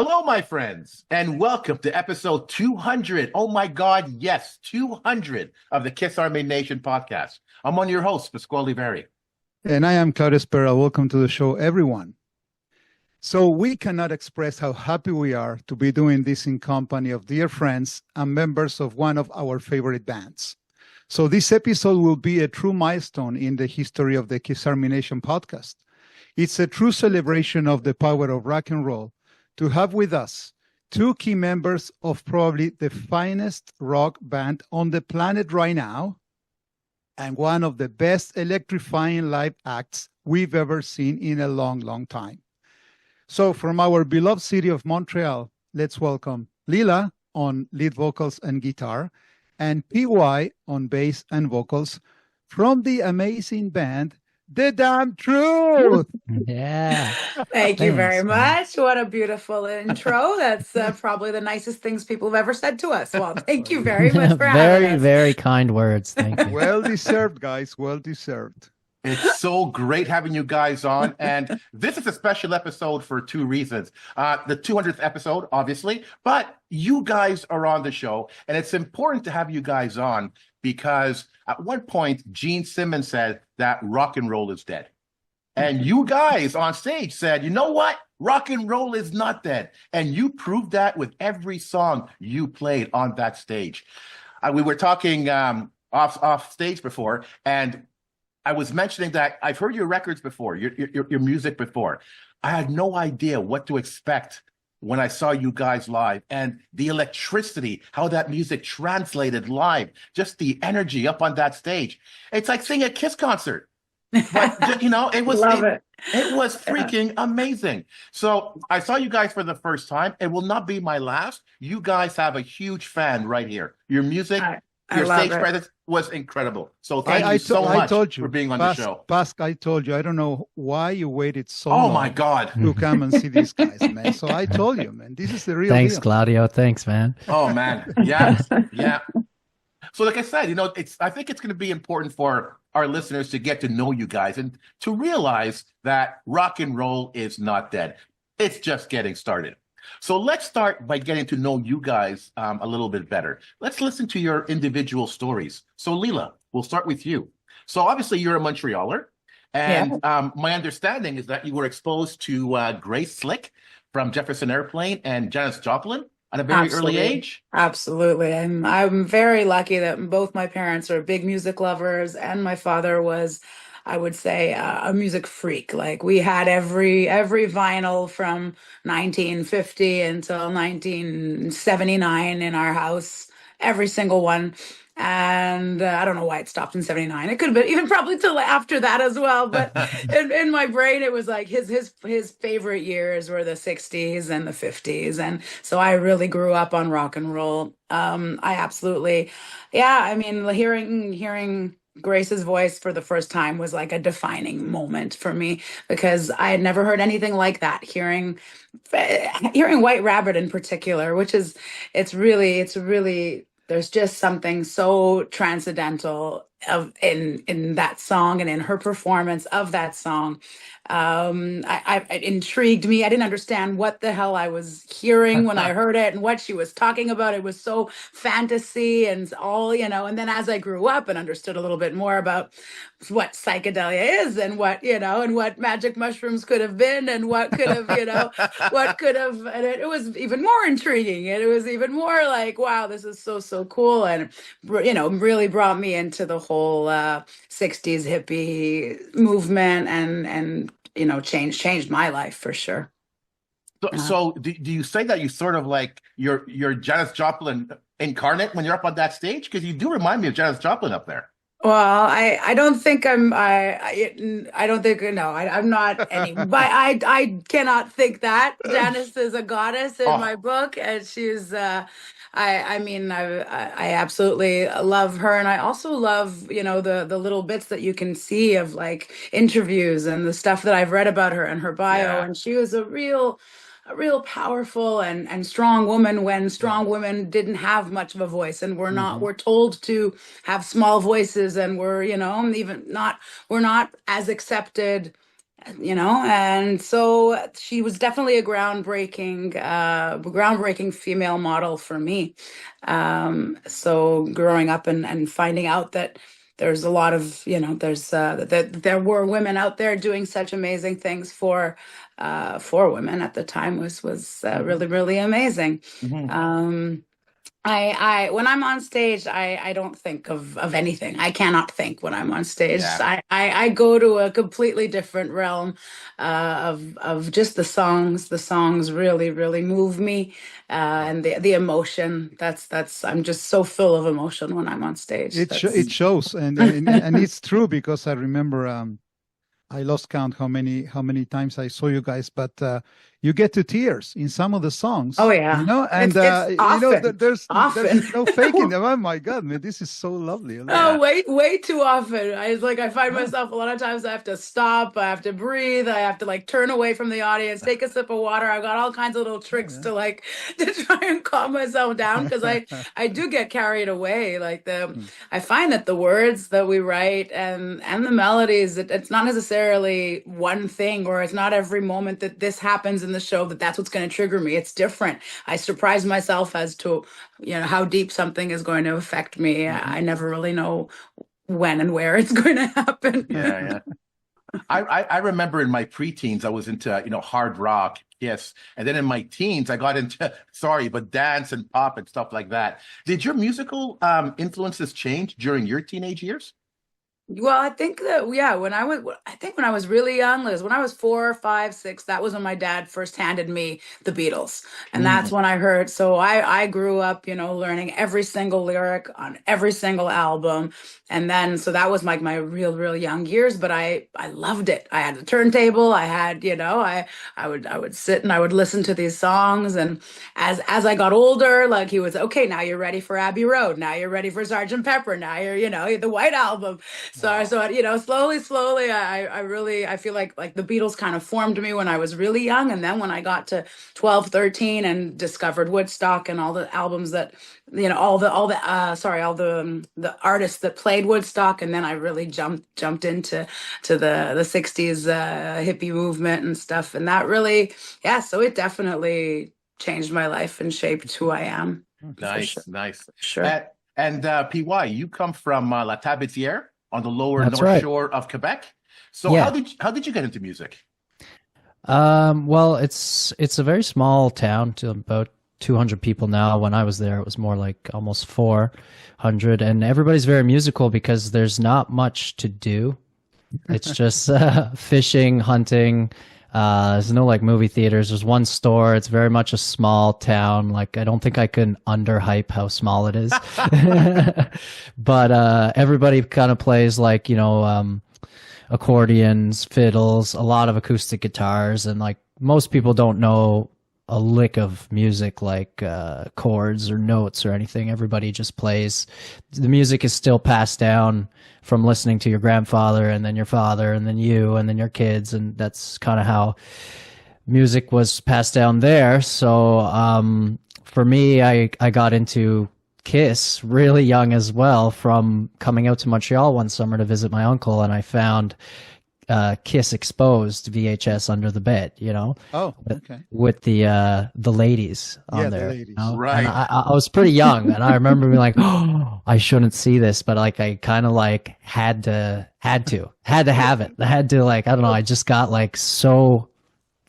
Hello, my friends, and welcome to episode 200. Oh my God, yes, 200 of the Kiss Army Nation podcast. I'm one of your hosts, Pasquale Veri. And I am Claudio Spera. Welcome to the show, everyone. So we cannot express how happy we are to be doing this in company of dear friends and members of one of our favorite bands. So this episode will be a true milestone in the history of the Kiss Army Nation podcast. It's a true celebration of the power of rock and roll to have with us two key members of probably the finest rock band on the planet right now, and one of the best electrifying live acts we've ever seen in a long, long time. So from our beloved city of Montreal, let's welcome Lila on lead vocals and guitar, and PY on bass and vocals from the amazing band, The Damn Truth. Yeah. Thank you very Thanks, man. much. What a beautiful intro. That's probably the nicest things people have ever said to us. Well, thank you very much for having Very, us. very kind words. Thank you. Well deserved, guys. Well deserved. It's so great having you guys on, and this is a special episode for two reasons. The 200th episode, obviously, but you guys are on the show, and it's important to have you guys on because at one point, Gene Simmons said that rock and roll is dead. And you guys on stage said, you know what? Rock and roll is not dead. And you proved that with every song you played on that stage. We were talking off stage before, and I was mentioning that I've heard your records before, your music before. I had no idea what to expect when I saw you guys live, and the electricity, how that music translated live, just the energy up on that stage. It's like seeing a Kiss concert. But, you know, it was it was freaking amazing. So I saw you guys for the first time. It will not be my last. You guys have a huge fan right here. Your music, your stage presence was incredible. So thank you so much for being on the show. Pasc, I told you, I don't know why you waited so Oh long my God. to come and see these guys, man. So I told you, man, this is the real Thanks, deal. Claudio. Thanks, man. Oh man. Yeah. Yeah. So like I said, you know, I think it's going to be important for our listeners to get to know you guys and to realize that rock and roll is not dead. It's just getting started. So let's start by getting to know you guys a little bit better. Let's listen to your individual stories. So Lila, we'll start with you. So obviously you're a Montrealer, and my understanding is that you were exposed to Grace Slick from Jefferson Airplane and Janis Joplin at a very early age. Absolutely. I'm very lucky that both my parents are big music lovers, and my father was, I would say, a music freak. Like we had every vinyl from 1950 until 1979 in our house, every single one. And I don't know why it stopped in 79. It could have been even probably till after that as well. But in my brain, it was like his favorite years were the 60s and the 50s. And so I really grew up on rock and roll. I absolutely, I mean, hearing Grace's voice for the first time was like a defining moment for me because I had never heard anything like that. Hearing White Rabbit in particular, which is, it's really, there's just something so transcendental in that song and in her performance of that song. It intrigued me. I didn't understand what the hell I was hearing when I heard it and what she was talking about. It was so fantasy and all, you know, and then as I grew up and understood a little bit more about what psychedelia is and what, you know, and what magic mushrooms could have been and what could have, you know, and it was even more intriguing. And it was even more like, wow, this is so cool. And, you know, really brought me into the whole 60s hippie movement and you know, changed my life for sure. So do you say that you sort of like you're Janis Joplin incarnate when you're up on that stage? Because you do remind me of Janis Joplin up there. Well, I don't think I don't think, no, I'm not any, but I cannot think that. Janice is a goddess in my book, and she's, I mean, I absolutely love her. And I also love, you know, the little bits that you can see of like interviews and the stuff that I've read about her and her bio. Yeah. And she was a real powerful and strong woman when strong women didn't have much of a voice and we're told to have small voices and we're not as accepted and so she was definitely a groundbreaking female model for me. So growing up and finding out that there's a lot of, that there were women out there doing such amazing things for women at the time was really, really amazing. Mhm. When I'm on stage, I don't think of anything. I cannot think when I'm on stage. Yeah. I go to a completely different realm of just the songs. The songs really, really move me, and the emotion. That's I'm just so full of emotion when I'm on stage. It shows, and it's true, because I remember I lost count how many times I saw you guys, but you get to tears in some of the songs. Oh yeah, and it's often, there's often. no faking them. Oh my God, man, this is so lovely. Oh, way too often. I find myself a lot of times I have to stop, I have to breathe, I have to like turn away from the audience, take a sip of water. I've got all kinds of little tricks to try and calm myself down, because I do get carried away. I find that the words that we write and the melodies, it's not necessarily one thing, or it's not every moment that this happens in the show that's what's going to trigger me. It's different. I surprise myself as to how deep something is going to affect me. I never really know when and where it's going to happen. Yeah. I remember in my preteens, I was into, hard rock, yes. And then in my teens, I got into, dance and pop and stuff like that. Did your musical influences change during your teenage years? Well, I think that, when I was really young, when I was 4, 5, 6, that was when my dad first handed me the Beatles. And that's when I heard, so I grew up, learning every single lyric on every single album. And then, so that was like my real, real young years, but I loved it. I had the turntable, I had, I would sit and I would listen to these songs. And as I got older, like he was, okay, now you're ready for Abbey Road. Now you're ready for Sergeant Pepper. Now you're, the White Album. So slowly, I feel like the Beatles kind of formed me when I was really young. And then when I got to 12, 13 and discovered Woodstock and all the albums that, all the artists that played Woodstock. And then I really jumped into the 60s hippie movement and stuff. And that really, so it definitely changed my life and shaped who I am. Nice. Sure. And PY, you come from La Tabitière on the lower That's north right. shore of Quebec. So Yeah. how did you get into music? Well, it's a very small town, to about 200 people now. When I was there, it was more like almost 400, and everybody's very musical because there's not much to do. It's just fishing, hunting. There's no movie theaters. There's one store. It's very much a small town. I don't think I can underhype how small it is. But everybody kind of plays accordions, fiddles, a lot of acoustic guitars, and most people don't know a lick of music chords or notes or anything. Everybody just plays. The music is still passed down from listening to your grandfather and then your father and then you and then your kids, and that's kind of how music was passed down there. So for me, I got into Kiss really young as well, from coming out to Montreal one summer to visit my uncle, and I found Kiss Exposed VHS under the bed, Oh, okay. with the ladies on there. The ladies. Right. And I was pretty young, and I remember being like, "Oh, I shouldn't see this," but I kind of had to have it. I had to I don't know. I just got so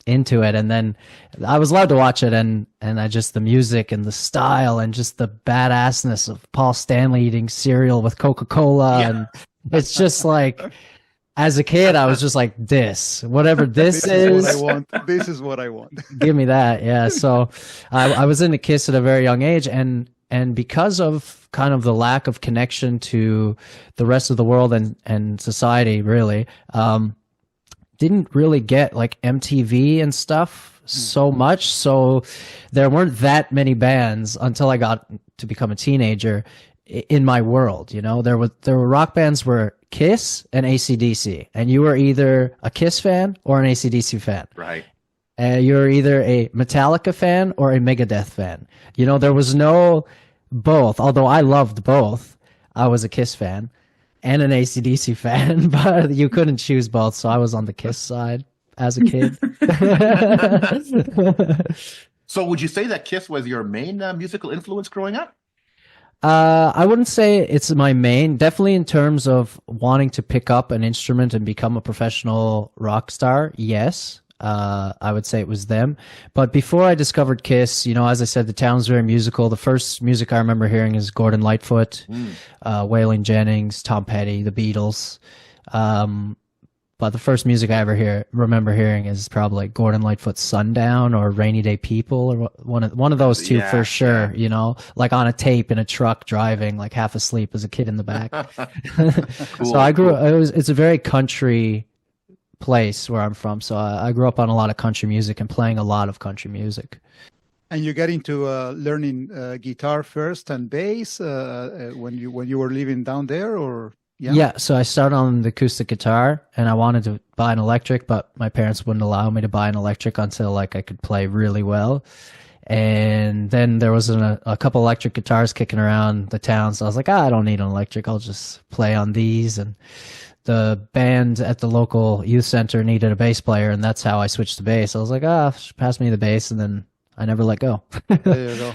into it, and then I was allowed to watch it, and I just, the music and the style and just the badassness of Paul Stanley eating cereal with Coca-Cola, and it's just as a kid, I was just whatever this is what I want. This is what I want. Give me that. Yeah. So I was into Kiss at a very young age, and because of kind of the lack of connection to the rest of the world and society, really, didn't really get MTV and stuff so much. So there weren't that many bands until I got to become a teenager in my world. There were rock bands were Kiss and AC/DC, and you were either a Kiss fan or an AC/DC fan. Right. You're either a Metallica fan or a Megadeth fan. There was no both, although I loved both. I was a Kiss fan. and an AC/DC fan, but you couldn't choose both, so I was on the Kiss side as a kid. So would you say that Kiss was your main musical influence growing up? I wouldn't say it's my main. Definitely in terms of wanting to pick up an instrument and become a professional rock star, yes. I would say it was them. But before I discovered Kiss, you know, as I said, the town's very musical. The first music I remember hearing is Gordon Lightfoot, Waylon Jennings, Tom Petty, the Beatles. But the first music I ever remember hearing is probably like Gordon Lightfoot's Sundown or Rainy Day People, or one of those two for sure, you know, like on a tape in a truck driving, like half asleep as a kid in the back. So I grew it's a very country place where I'm from. So I grew up on a lot of country music and playing a lot of country music. And you got into learning guitar first and bass when you were living down there, or? Yeah, so I started on the acoustic guitar, and I wanted to buy an electric, but my parents wouldn't allow me to buy an electric until like I could play really well. And then there was a couple electric guitars kicking around the town, so I was like, I don't need an electric, I'll just play on these. And the band at the local youth center needed a bass player, and that's how I switched to bass. I was like, pass me the bass, and then I never let go. There you go.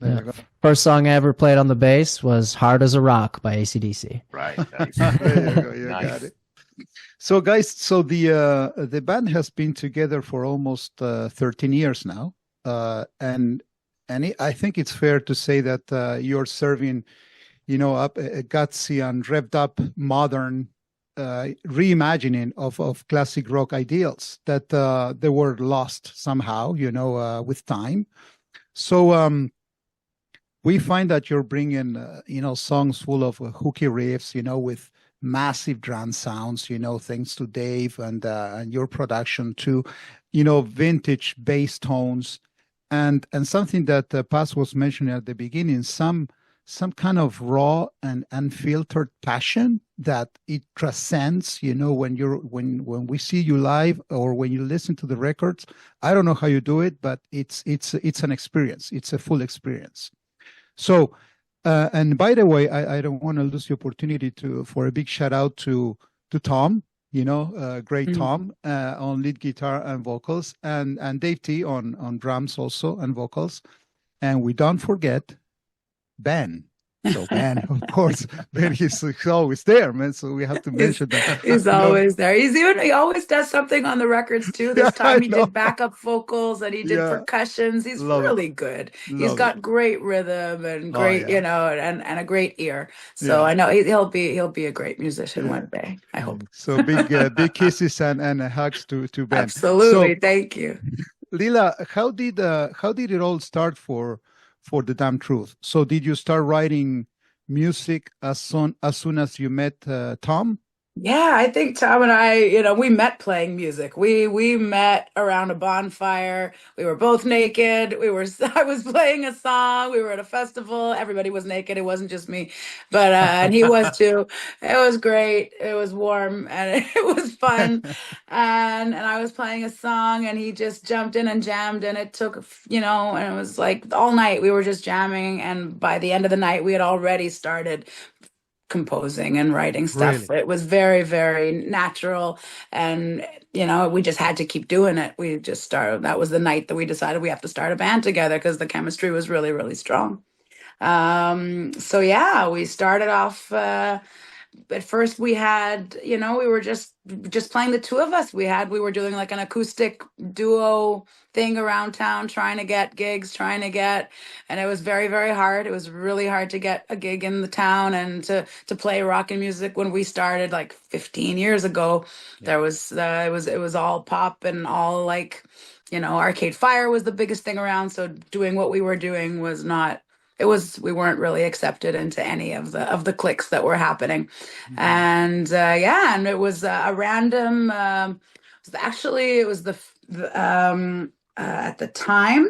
There you go. First song I ever played on the bass was Hard as a Rock by AC/DC. Right. Nice. There you go. You Nice. got it. So, guys, the band has been together for almost 13 years now, and I think it's fair to say that you're serving, you know, up a gutsy and revved up modern reimagining of classic rock ideals that they were lost somehow, you know, with time. So we find that you're bringing, you know, songs full of hooky riffs, you know, with massive drum sounds, you know, thanks to Dave and your production too, you know, vintage bass tones, and something that Paz was mentioning at the beginning, some kind of raw and unfiltered passion that it transcends, you know, when we see you live or when you listen to the records. I don't know how you do it, but it's an experience. It's a full experience. So, and by the way, I don't want to lose the opportunity for a big shout out to Tom, you know, great Tom on lead guitar and vocals, and Dave T on drums also and vocals, and we don't forget Ben. So Ben, of course, Ben is always there, man. So we have to mention that. He's always there. He always does something on the records too. This time he did backup vocals and he did percussions. He's really good. He's got great rhythm and great, you know, and a great ear. So I know he'll be a great musician one day. I hope. So big kisses and hugs to Ben. Absolutely, so, thank you. Lila, how did it all start for The Damn Truth? So did you start writing music as soon as you met Tom? Yeah, I think Tom and I, you know, we met playing music. We met around a bonfire. We were both naked. I was playing a song. We were at a festival. Everybody was naked. It wasn't just me, but and he was too. It was great. It was warm and it was fun. and I was playing a song and he just jumped in and jammed, and it took, you know, and it was like all night we were just jamming, and by the end of the night we had already started composing and writing stuff. Really? It was very, very natural, and you know, we just had to keep doing it. We just started. That was the night that we decided we have to start a band together because the chemistry was really, really strong. So yeah, we started off. At first we had, you know, we were just playing the two of us. We were doing like an acoustic duo thing around town, trying to get gigs, and it was very, very hard. It was really hard to get a gig in the town and to play rock and music. When we started like 15 years ago, there was it was all pop and all like, you know, Arcade Fire was the biggest thing around. So doing what we were doing was not. We weren't really accepted into any of the cliques that were happening. And and it was a random, it was at the time,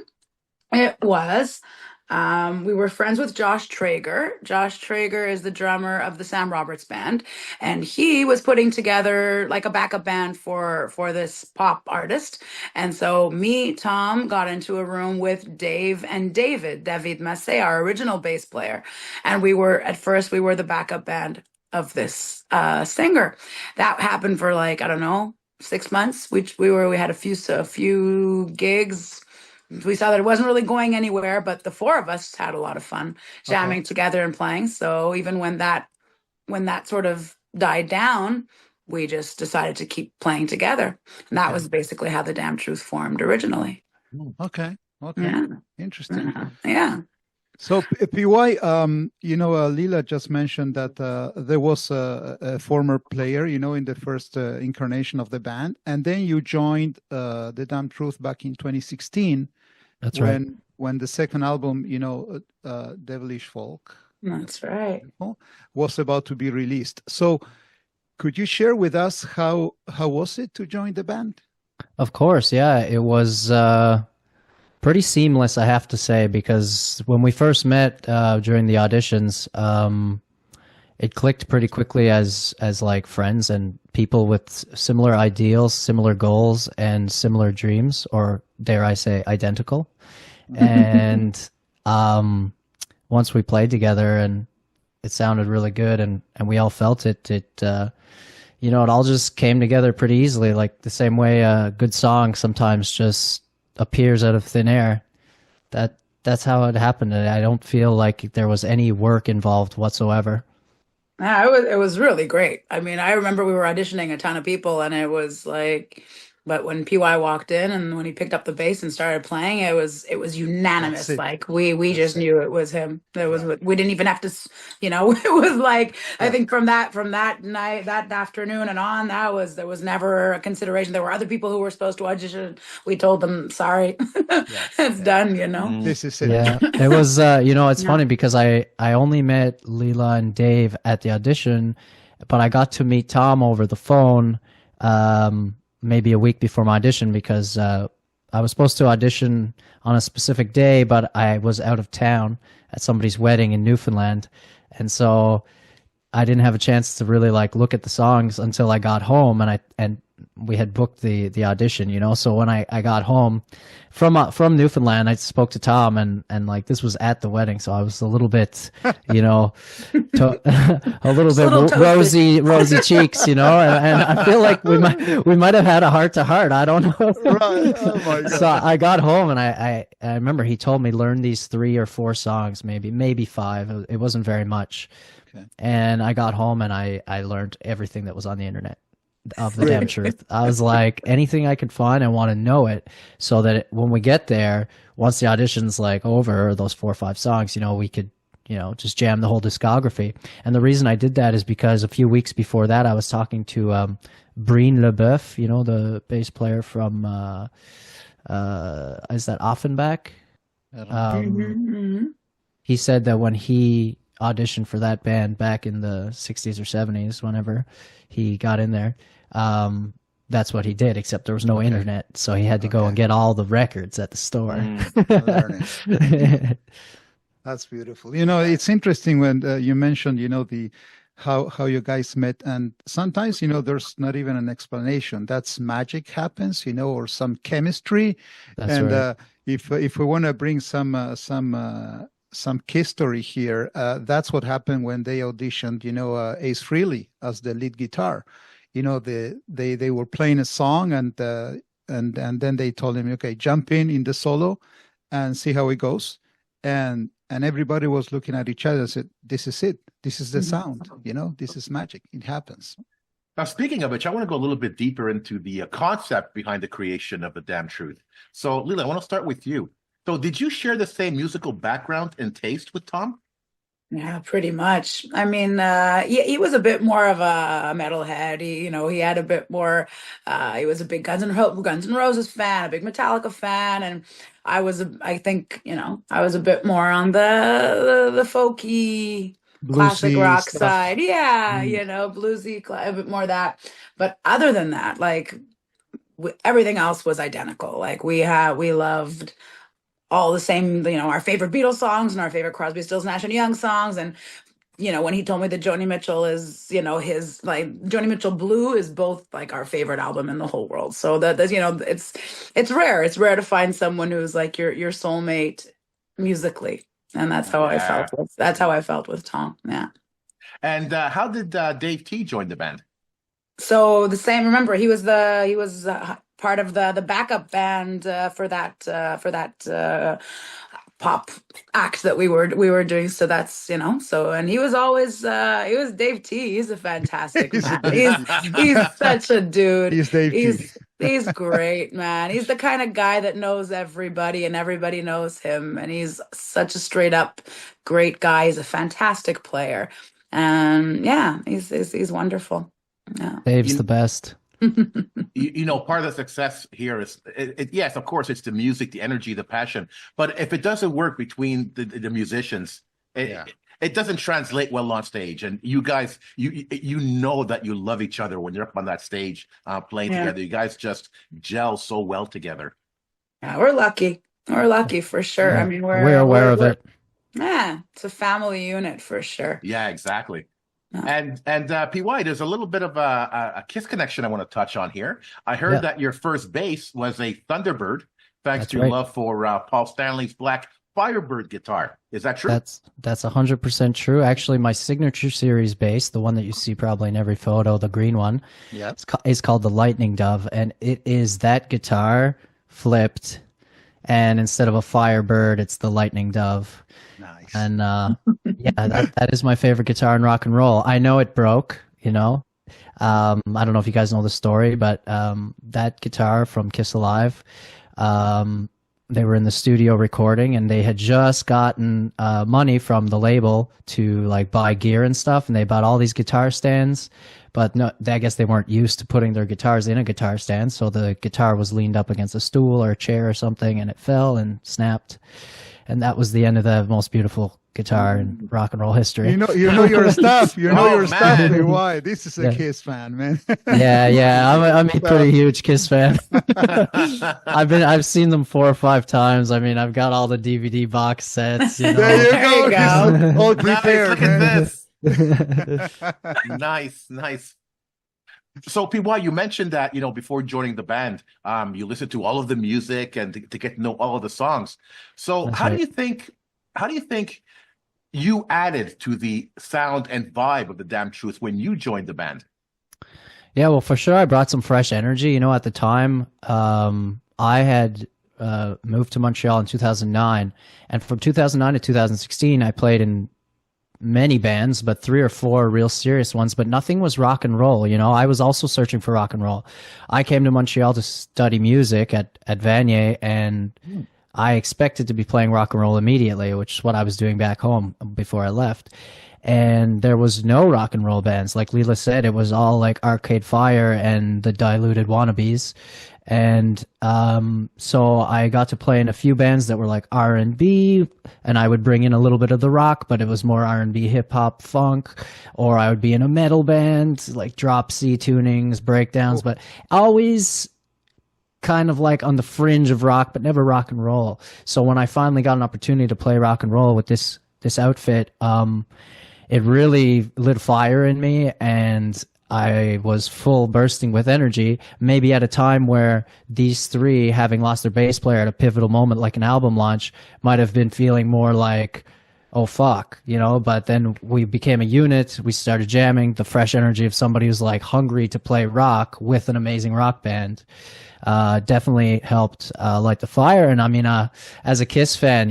it was, we were friends with Josh Traeger. Josh Traeger is the drummer of the Sam Roberts Band, and he was putting together like a backup band for this pop artist. And so me, Tom, got into a room with Dave and David Massey, our original bass player. And at first we were the backup band. of this singer. That happened for like, I don't know, 6 months. We had a few gigs. We saw that it wasn't really going anywhere, but the four of us had a lot of fun Okay. jamming together and playing. So even when that sort of died down, we just decided to keep playing together. And that Okay. was basically how the Damn Truth formed originally. Okay. Okay. Yeah. Interesting. Yeah. So, PY, Lila just mentioned that there was a former player, in the first incarnation of the band, and then you joined the Damn Truth back in 2016. That's right. When the second album, Devilish Folk, That's right. was about to be released. So, could you share with us how was it to join the band? Of course, yeah. It was pretty seamless, I have to say, because when we first met during the auditions, it clicked pretty quickly as like friends and people with similar ideals, similar goals, and similar dreams, or dare I say, identical. And once we played together, and it sounded really good, and we all felt it. It all just came together pretty easily, like the same way a good song sometimes just appears out of thin air. That's how it happened, and I don't feel like there was any work involved whatsoever. Yeah, it was really great. I mean, I remember we were auditioning a ton of people, and it was like, but when PY walked in and when he picked up the bass and started playing, it was unanimous. That's it. Like we just it. knew it was him. We didn't even have to, it was like I think from that night, that afternoon and on, there was never a consideration. There were other people who were supposed to audition. We told them, sorry, it's done. This is it. Yeah, it was. It's Yeah. funny because I only met Leela and Dave at the audition, but I got to meet Tom over the phone maybe a week before my audition because I was supposed to audition on a specific day, but I was out of town at somebody's wedding in Newfoundland, and so I didn't have a chance to really like look at the songs until I got home, and we had booked the audition, so when I got home from Newfoundland, I spoke to Tom, and like this was at the wedding, so I was a little bit, a little bit rosy cheeks, and I feel like we might have had a heart to heart. I don't know. Right. Oh my God. So I got home, and I remember he told me learn these 3 or 4 songs, maybe 5. It wasn't very much. Okay. And I got home and I learned everything that was on the internet of the Damn Truth. I was like, anything I could find, I want to know it, so that when we get there, once the audition's like over, those 4 or 5 songs, we could, just jam the whole discography. And the reason I did that is because a few weeks before that, I was talking to Breen Leboeuf, the bass player from, is that Offenbach? I don't know. Mm-hmm. He said that when he auditioned for that band back in the 60s or 70s, whenever he got in there, that's what he did, except there was no internet, so he had to go and get all the records at the store. Learning. That's beautiful. It's interesting when you mentioned, the how you guys met, and sometimes there's not even an explanation. That's magic happens, or some chemistry. That's and right. If we want to bring some history here, that's what happened when they auditioned, Ace Frehley as the lead guitar. They were playing a song, and then they told him, okay, jump in the solo and see how it goes. And everybody was looking at each other and said, this is it. This is the sound. This is magic. It happens. Now, speaking of which, I want to go a little bit deeper into the concept behind the creation of the Damn Truth. So, Lila, I want to start with you. So did you share the same musical background and taste with Tom? Yeah, pretty much. I mean, he was a bit more of a metalhead. He had a bit more. He was a big Guns N' Roses fan, a big Metallica fan, and I was a bit more on the folky, classic Bluesy rock stuff. side. Yeah, bluesy, a bit more of that. But other than that, like everything else was identical. Like we loved all the same, our favorite Beatles songs and our favorite Crosby, Stills, Nash and Young songs. And, when he told me that Joni Mitchell is, his like Joni Mitchell Blue is both like our favorite album in the whole world. So it's rare. It's rare to find someone who's like your soulmate musically. And that's how I felt with Tom. Yeah. And how did Dave T join the band? So the same. Remember, he was part of the backup band for that pop act that we were doing. So that's so and he was always he was Dave T. He's a fantastic He's a man. Dave He's such a dude. He's Dave T. He's great, man. He's the kind of guy that knows everybody and everybody knows him. And he's such a straight up great guy. He's a fantastic player. And yeah, he's wonderful. Yeah. Dave's the best. Part of the success here is, yes, of course, it's the music, the energy, the passion. But if it doesn't work between the musicians, it doesn't translate well on stage. And you guys, you know that you love each other when you're up on that stage playing together. You guys just gel so well together. Yeah, we're lucky. We're lucky for sure. Yeah. I mean, We're aware of it. Yeah, it's a family unit for sure. Yeah, exactly. Yeah. And PY, there's a little bit of a Kiss connection I want to touch on here. I heard that your first bass was a Thunderbird, thanks That's to your right. love for Paul Stanley's Black Firebird guitar. Is that true? That's 100% true. Actually, my signature series bass, the one that you see probably in every photo, the green one, is called the Lightning Dove, and it is that guitar flipped, and instead of a Firebird, it's the Lightning Dove. Nice. And that is my favorite guitar in rock and roll. I know it broke, I don't know if you guys know the story, but that guitar from Kiss Alive, they were in the studio recording, and they had just gotten money from the label to like buy gear and stuff, and they bought all these guitar stands, but no, I guess they weren't used to putting their guitars in a guitar stand, so the guitar was leaned up against a stool or a chair or something, and it fell and snapped. And that was the end of the most beautiful guitar in rock and roll history. You know your stuff. You know your stuff. Man. Why? This is a Kiss fan, man. I'm a pretty huge Kiss fan. I've seen them 4 or 5 times. I mean, I've got all the DVD box sets. There you go. All Nice, prepared. look at this. Nice. So, PY, you mentioned that, before joining the band, you listened to all of the music and to get to know all of the songs. So That's how right. do you think you added to the sound and vibe of the Damn Truth when you joined the band? Yeah, well, for sure, I brought some fresh energy. At the time, I had moved to Montreal in 2009, and from 2009 to 2016, I played in many bands, but 3 or 4 real serious ones, but nothing was rock and roll. I was also searching for rock and roll. I came to Montreal to study music at Vanier, and I expected to be playing rock and roll immediately, which is what I was doing back home before I left. And there was no rock and roll bands. Like Leela said, it was all like Arcade Fire and the Diluted Wannabes. And so I got to play in a few bands that were like R&B, and I would bring in a little bit of the rock, but it was more R&B, hip hop, funk. Or I would be in a metal band, like drop C tunings, breakdowns, but always kind of like on the fringe of rock, but never rock and roll. So when I finally got an opportunity to play rock and roll with this outfit, it really lit a fire in me, and I was full bursting with energy, maybe at a time where these 3, having lost their bass player at a pivotal moment like an album launch, might have been feeling more like, oh fuck, but then we became a unit, we started jamming, the fresh energy of somebody who's like hungry to play rock with an amazing rock band definitely helped light the fire. And I mean, as a Kiss fan,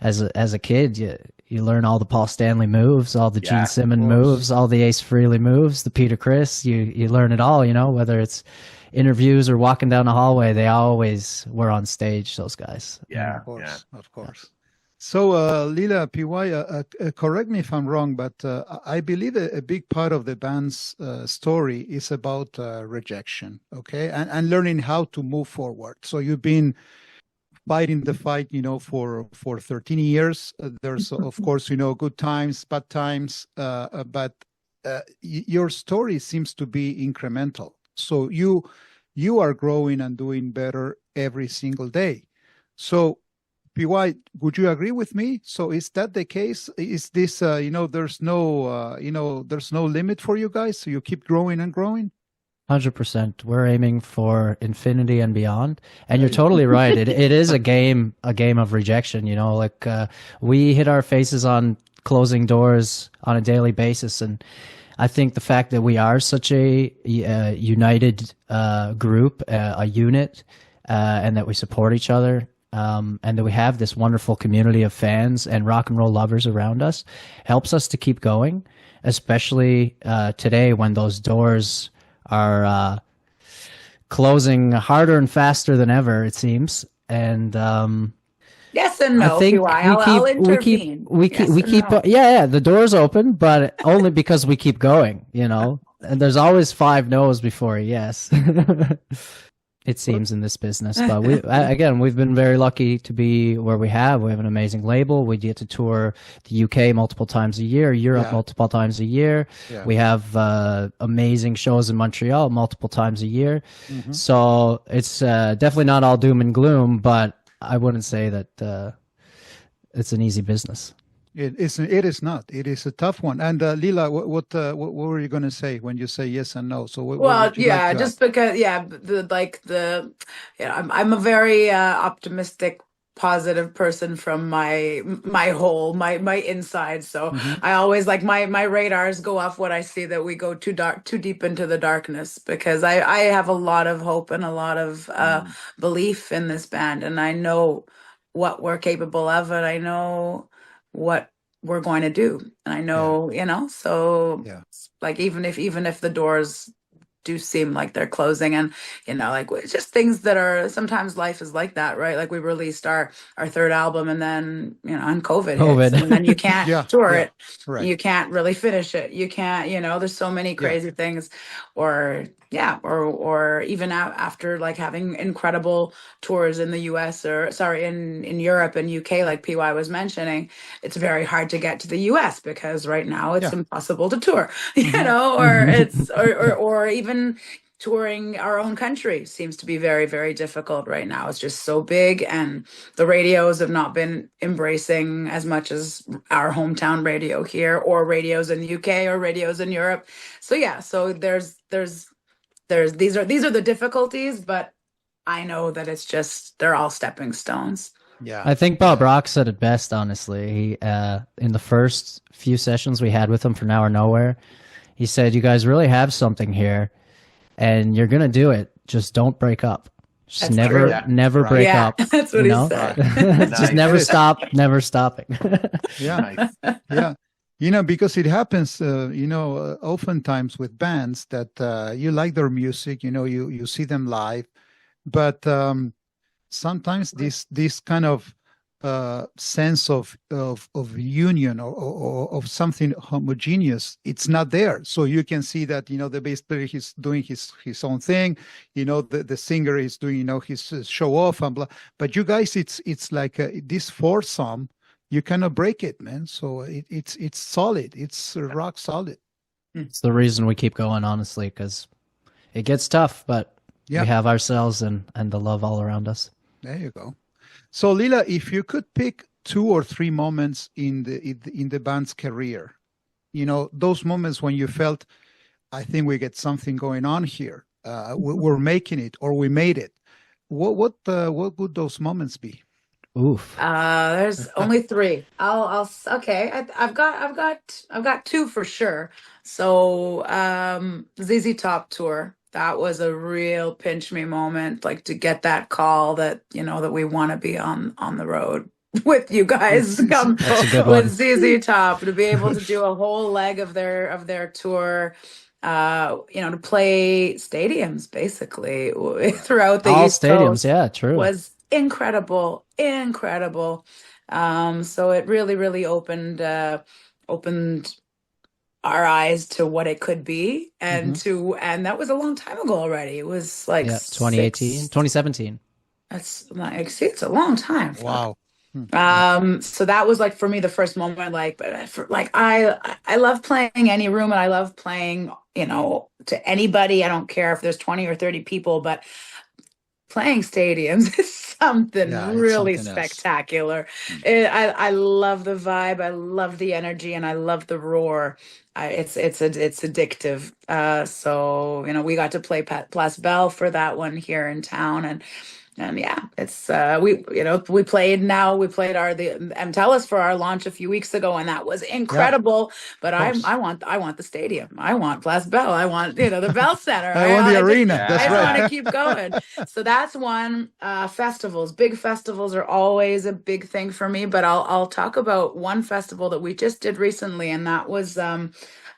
as a kid, you learn all the Paul Stanley moves, all the Gene Simmons moves, all the Ace Frehley moves, the Peter Criss. You learn it all, whether it's interviews or walking down the hallway. They always were on stage, those guys. Yeah, Of course. So, Leela, PY, correct me if I'm wrong, but I believe a big part of the band's story is about rejection, okay, and learning how to move forward. So you've been fighting the fight, for 13 years. There's, of course, good times, bad times, but your story seems to be incremental. So you are growing and doing better every single day. So, PY, would you agree with me? So is that the case? Is this, there's no limit for you guys? So you keep growing and growing? 100%. We're aiming for infinity and beyond. And you're totally right. It is a game of rejection. Like we hit our faces on closing doors on a daily basis. And I think the fact that we are such a united group, a unit, and that we support each other, and that we have this wonderful community of fans and rock and roll lovers around us, helps us to keep going, especially today when those doors are closing harder and faster than ever, it seems. And yes and no. I think I'll intervene. we keep No. yeah, the door's open, but only because we keep going, you know. And there's always 5 no's before a yes. It seems in this business, but we've been very lucky to be where we have. We have an amazing label. We get to tour the UK multiple times a year, Europe multiple times a year. Yeah. We have amazing shows in Montreal multiple times a year. Mhm. So it's definitely not all doom and gloom, but I wouldn't say that it's an easy business. It is not. It is a tough one. And Lila, what were you going to say when you say yes and no? So what Well, would you yeah, like to just because, I'm a very optimistic, positive person from my inside. So Mhm. I always like my radars go off when I see that we go too deep into the darkness, because I have a lot of hope and a lot of belief in this band, and I know what we're capable of, and I know what we're going to do, and I know, so Yeah. like even if the doors do seem like they're closing, and like it's just things that are, sometimes life is like that, right? Like we released our third album, and then and COVID hits, and then you can't Yeah, tour yeah, it, right. you can't really finish it, you can't, there's so many crazy things, or even after like having incredible tours in the US, or sorry, in Europe and UK, like PY was mentioning, it's very hard to get to the US because right now it's impossible to tour, or it's or even touring our own country seems to be very, very difficult right now. It's just so big, and the radios have not been embracing as much as our hometown radio here, or radios in the UK, or radios in Europe. So there's these are the difficulties, but I know that it's just, they're all stepping stones. Yeah. I think Bob Rock said it best, honestly. He in the first few sessions we had with him for Now or Nowhere, he said, "You guys really have something here, and you're gonna do it. Just don't break up. Just That's never, true. never Right. break Yeah, up. that's what you he know? said. Just Nice. never stop, never stopping." Yeah. Nice. Yeah. Because it happens, oftentimes with bands that you like their music, you see them live, but sometimes this kind of sense of union or of something homogeneous, it's not there. So you can see that the bass player is doing his own thing, the singer is doing his show off and blah. But you guys, it's like this foursome. You cannot break it, man. So it's solid. It's rock solid. It's the reason we keep going, honestly, because it gets tough, but we have ourselves and the love all around us. There you go. So Lila, if you could pick 2 or 3 moments in the band's career, those moments when you felt, I think we get something going on here. We're making it, or we made it. What would those moments be? Oof. There's only 3. Okay. I've got 2 for sure. So, ZZ Top tour, that was a real pinch me moment, like to get that call that, that we want to be on the road with you guys, come That's a good with one. ZZ Top, to be able to do a whole leg of their tour, to play stadiums basically throughout the All East stadiums, Coast yeah, true. was incredible. So it really opened our eyes to what it could be, and that was a long time ago already. It was like 2018, 2017. That's like, see, it's a long time. Wow. So that was like for me the first moment, like, but I love playing any room, and I love playing, to anybody. I don't care if there's 20 or 30 people, but playing stadiums is something really spectacular. I love the vibe, I love the energy, and I love the roar. It's addictive. So we got to play Place Belle for that one here in town, and And yeah, it's we we played the Mtellus for our launch a few weeks ago, and that was incredible. But course. I want the stadium. I want Place Bell. I want the Bell Center. I want the arena. Yeah. That's I just want right. to keep going. So that's one. Festivals, big festivals are always a big thing for me. But I'll talk about one festival that we just did recently, and that was in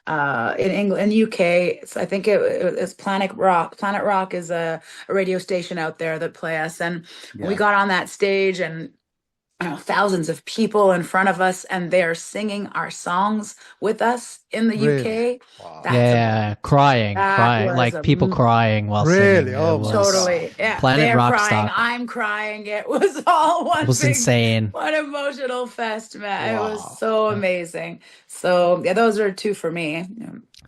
England, in UK. I think it's Planet Rock. Planet Rock is a radio station out there that play us, and we got on that stage, and thousands of people in front of us, and they're singing our songs with us in the Really? UK. Wow. Yeah, crying, that was like people crying while Really? singing. Oh, It was, Totally. Yeah. Planet They're Rock crying. stock. I'm crying. It was all one It was big, insane. one emotional fest, man. It Wow. was so amazing. So yeah, those are two for me.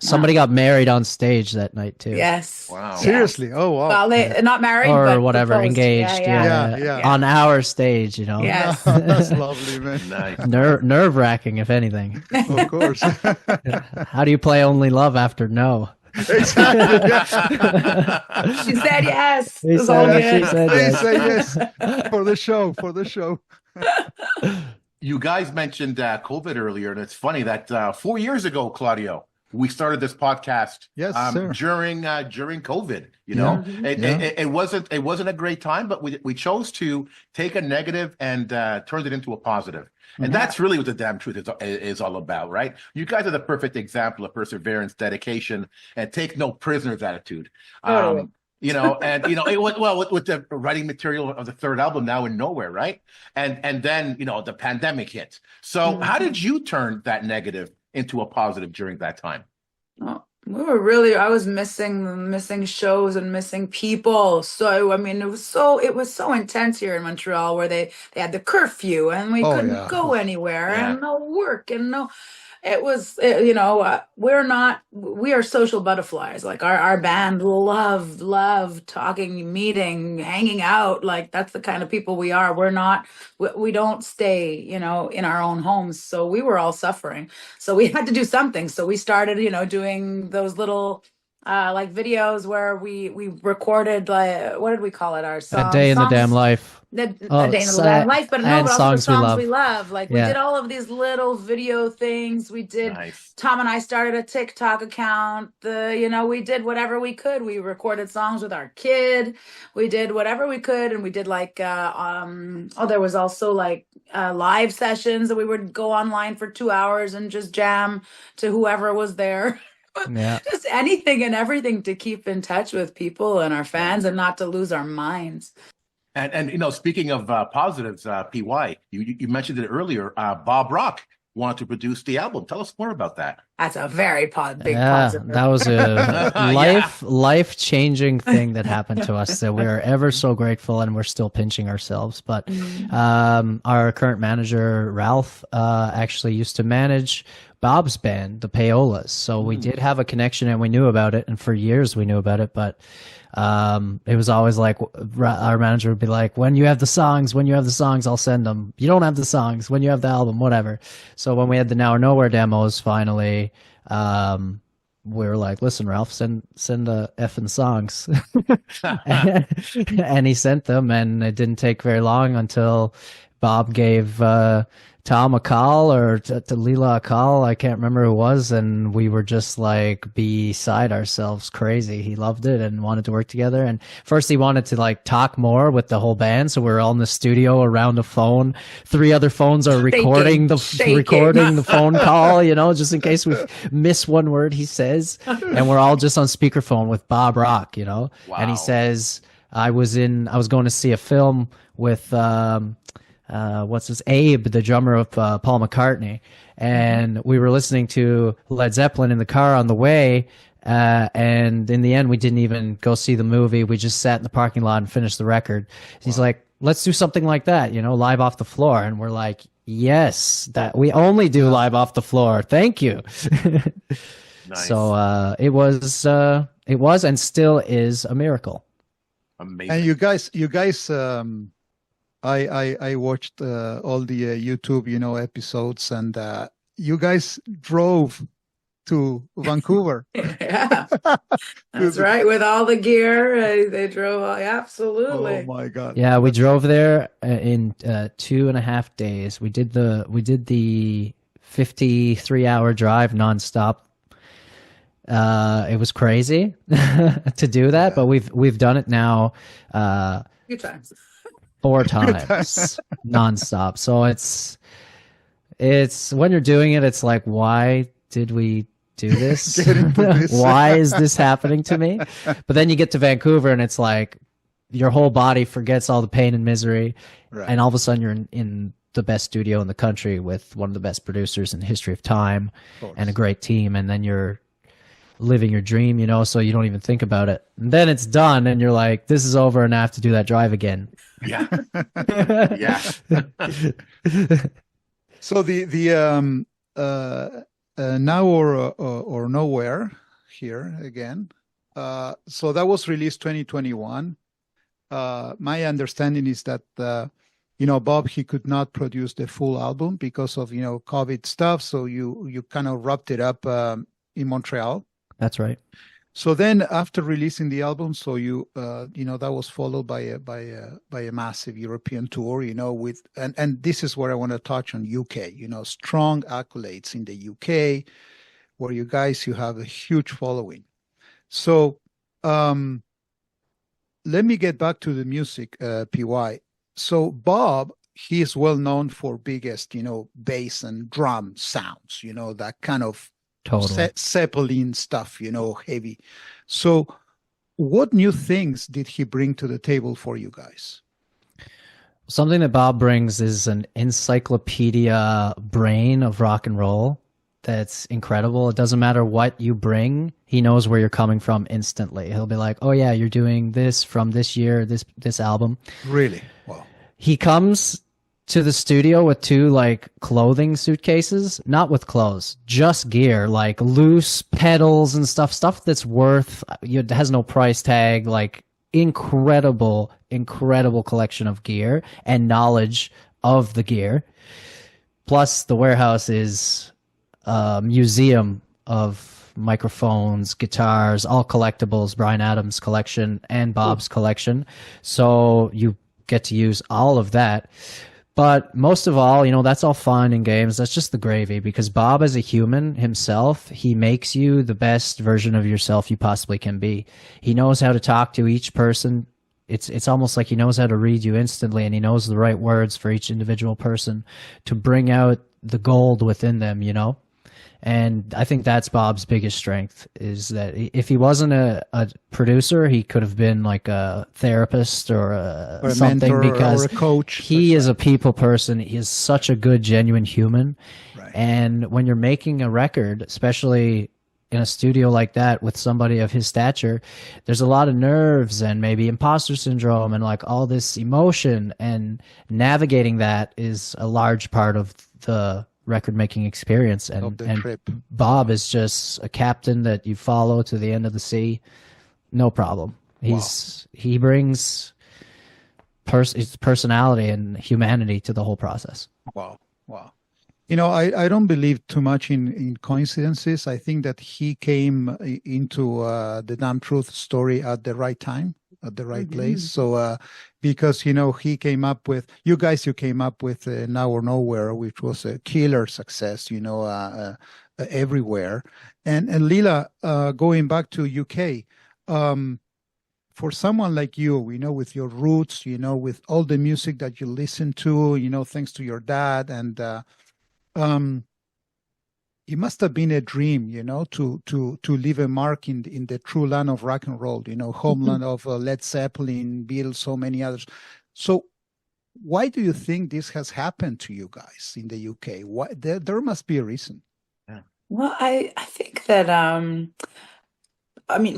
Somebody got married on stage that night too. Yes. Wow. Yes. Seriously? Oh, wow. Well, they not married Or but whatever, proposed. engaged. Yeah, yeah. On our stage, Yes. That's lovely, man. Nice. Nerve wracking, if anything. Of course. How do you play Only Love after no? Exactly. She said yes. He It was all said- good. she said They yes. say yes for the show. For the show. You guys mentioned COVID earlier, and it's funny that 4 years ago, Claudio, we started this podcast Yes, sir. during COVID. You know, Yeah. it wasn't a great time, but we chose to take a negative and turned it into a positive. And that's really what the damn truth is all about, right? You guys are the perfect example of perseverance, dedication, and take no prisoners attitude. Totally. With the writing material of the third album now in nowhere, right? And then the pandemic hit. So how did you turn that negative into a positive during that time? Oh, I was missing shows and missing people. So I mean, it was so intense here in Montreal, where they had the curfew and we couldn't go anywhere, and no work and no. It was, we are social butterflies. Like our band love talking, meeting, hanging out. Like that's the kind of people we are. We don't stay, in our own homes. So we were all suffering. So we had to do something. So we started, doing those little like videos where we recorded, like, what did we call it? Our songs. A Day in the Damn Life. A Day in the Damn Life, but and also songs the we songs love. we love. Like we did all of these little video things. We did. Nice. Tom and I started a TikTok account. We did whatever we could. We recorded songs with our kid. We did whatever we could, and we did like there was also like live sessions that we would go online for 2 hours and just jam to whoever was there. Yeah. Just anything and everything to keep in touch with people and our fans and not to lose our minds. And speaking of positives, PY, you mentioned it earlier. Bob Rock wanted to produce the album. Tell us more about that. That's a very big positive. That was a life-changing thing that happened to us that we are ever so grateful, and we're still pinching ourselves. But our current manager, Ralph, actually used to manage Bob's band, the Payolas. So we did have a connection, and we knew about it, and for years we knew about it. But it was always like our manager would be like, when you have the songs, I'll send them. You don't have the songs, when you have the album, whatever. So when we had the Now or Nowhere demos, finally, we were like, listen, Ralph, send the effing songs. And he sent them, and it didn't take very long until Bob gave Tom a call, or to Leela a call. I can't remember who it was. And we were just like beside ourselves, crazy. He loved it and wanted to work together. And first he wanted to like talk more with the whole band. So we're all in the studio around a phone. 3 other phones are recording the phone call, just in case we miss one word he says. And we're all just on speakerphone with Bob Rock, Wow. And he says, I was going to see a film with, Abe, the drummer of Paul McCartney, and we were listening to Led Zeppelin in the car on the way, and in the end we didn't even go see the movie. We just sat in the parking lot and finished the record. He's like, let's do something like that, live off the floor. And we're like, yes, that we only do live off the floor, thank you. Nice. So it was and still is a miracle. Amazing. And you guys I watched all the YouTube, episodes, and you guys drove to Vancouver. Yeah, that's To- right. With all the gear, they drove. Oh Absolutely. my God. Yeah, we drove there in 2.5 days. We did the 53-hour drive nonstop. It was crazy to do that, Yeah. but we've done it now A few times. 4 times nonstop. So it's when you're doing it, it's like, why did we do this? Get into this. Why is this happening to me? But then you get to Vancouver and it's like your whole body forgets all the pain and misery, Right. and all of a sudden you're in the best studio in the country with one of the best producers in the history of time Of course. and a great team, and then you're living your dream, so you don't even think about it. And then it's done and you're like, this is over and I have to do that drive again. Yeah. Yeah. So the Now or Nowhere here again. So that was released 2021. My understanding is that Bob, he could not produce the full album because of COVID stuff. So you kind of wrapped it up in Montreal. That's right. So then, after releasing the album, so that was followed by a massive European tour, with and this is where I want to touch on UK. Strong accolades in the UK, where you have a huge following. So, let me get back to the music, PY. So Bob, he is well known for biggest, bass and drum sounds. That kind of Totally. Zeppelin stuff, heavy. So what new things did he bring to the table for you guys? Something that Bob brings is an encyclopedia brain of rock and roll that's incredible. It doesn't matter what you bring, he knows where you're coming from instantly. He'll be like, oh yeah, you're doing this from this year, this album. Really? Wow. He comes to the studio with 2 clothing suitcases, not with clothes, just gear, like loose pedals and stuff that's worth, it has no price tag, incredible collection of gear and knowledge of the gear. Plus the warehouse is a museum of microphones, guitars, all collectibles, Bryan Adams' collection and Bob's collection. So you get to use all of that. But most of all, that's all fun and games. That's just the gravy, because Bob, as a human himself, he makes you the best version of yourself you possibly can be. He knows how to talk to each person. It's almost like he knows how to read you instantly, and he knows the right words for each individual person to bring out the gold within them, And I think that's Bob's biggest strength, is that if he wasn't a producer, he could have been like a therapist or a something, mentor because or a coach. he is a people person. He is such a good, genuine human. Right. And when you're making a record, especially in a studio like that with somebody of his stature, there's a lot of nerves and maybe imposter syndrome and all this emotion, and navigating that is a large part of the record making experience. And trip. Bob is just a captain that you follow to the end of the sea, no problem. He brings his personality and humanity to the whole process. Wow. I don't believe too much in coincidences. I think that he came into the Damn Truth story at the right time, at the right place. So because he came up with you came up with Now or Nowhere, which was a killer success, everywhere. And Lila, going back to UK, for someone like you, with your roots, with all the music that you listen to, thanks to your dad, and it must have been a dream, to leave a mark in the true land of rock and roll, homeland of Led Zeppelin, Beatles, so many others. So why do you think this has happened to you guys in the UK? Why, there must be a reason. Well, I think that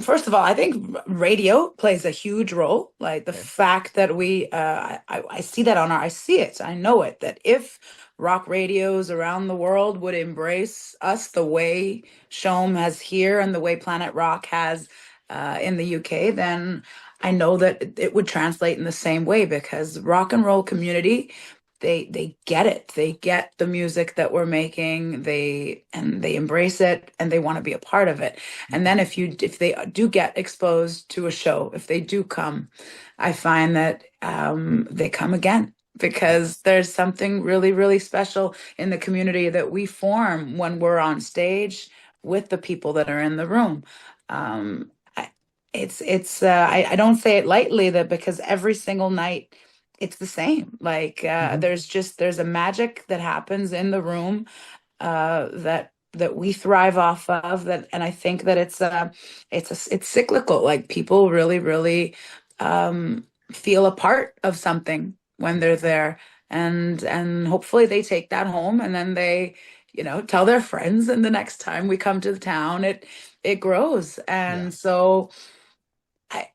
first of all, I think radio plays a huge role. Like the fact that I see that I see it, I know it, that if rock radios around the world would embrace us the way Shom has here and the way Planet Rock has in the UK, then I know that it would translate in the same way, because rock and roll community they get it. They get the music that we're making. They embrace it and they want to be a part of it. And then if they do get exposed to a show, if they do come, I find that they come again because there's something really, really special in the community that we form when we're on stage with the people that are in the room. I don't say it lightly that because every single night it's the same. Like there's a magic that happens in the room that we thrive off of that, and I think that it's cyclical. Like people really, really feel a part of something when they're there, and hopefully they take that home and then they tell their friends, and the next time we come to the town it grows. And so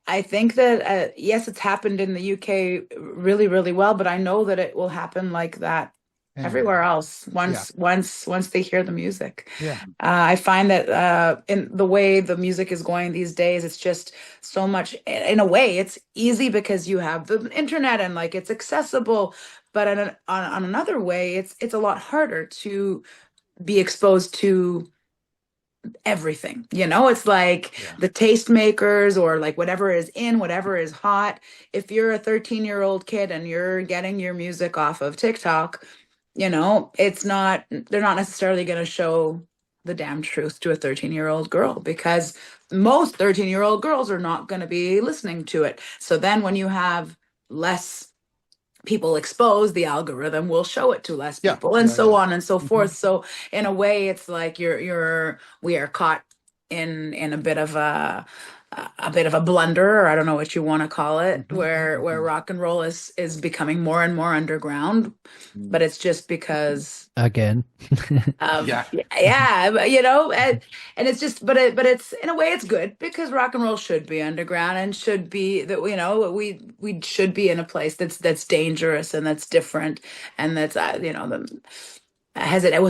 I think that yes, it's happened in the UK really, really well, but I know that it will happen like that everywhere else once they hear the music. I find that in the way the music is going these days, it's just so much. In a way, it's easy because you have the internet and like it's accessible, but on another way, it's a lot harder to be exposed to everything. It's like the tastemakers or like whatever is in, whatever is hot. If you're a 13-year-old kid and you're getting your music off of TikTok, they're not necessarily going to show the damn truth to a 13-year-old girl, because most 13-year-old girls are not going to be listening to it. So then when you have less people exposed, the algorithm will show it to less people, and so on and so forth. So in a way, it's like we are caught in a bit of a blunder, or I don't know what you want to call it, where rock and roll is becoming more and more underground, but it's just because again. And it's just, but it's in a way it's good because rock and roll should be underground and should be that we should be in a place that's dangerous and that's different, and that's was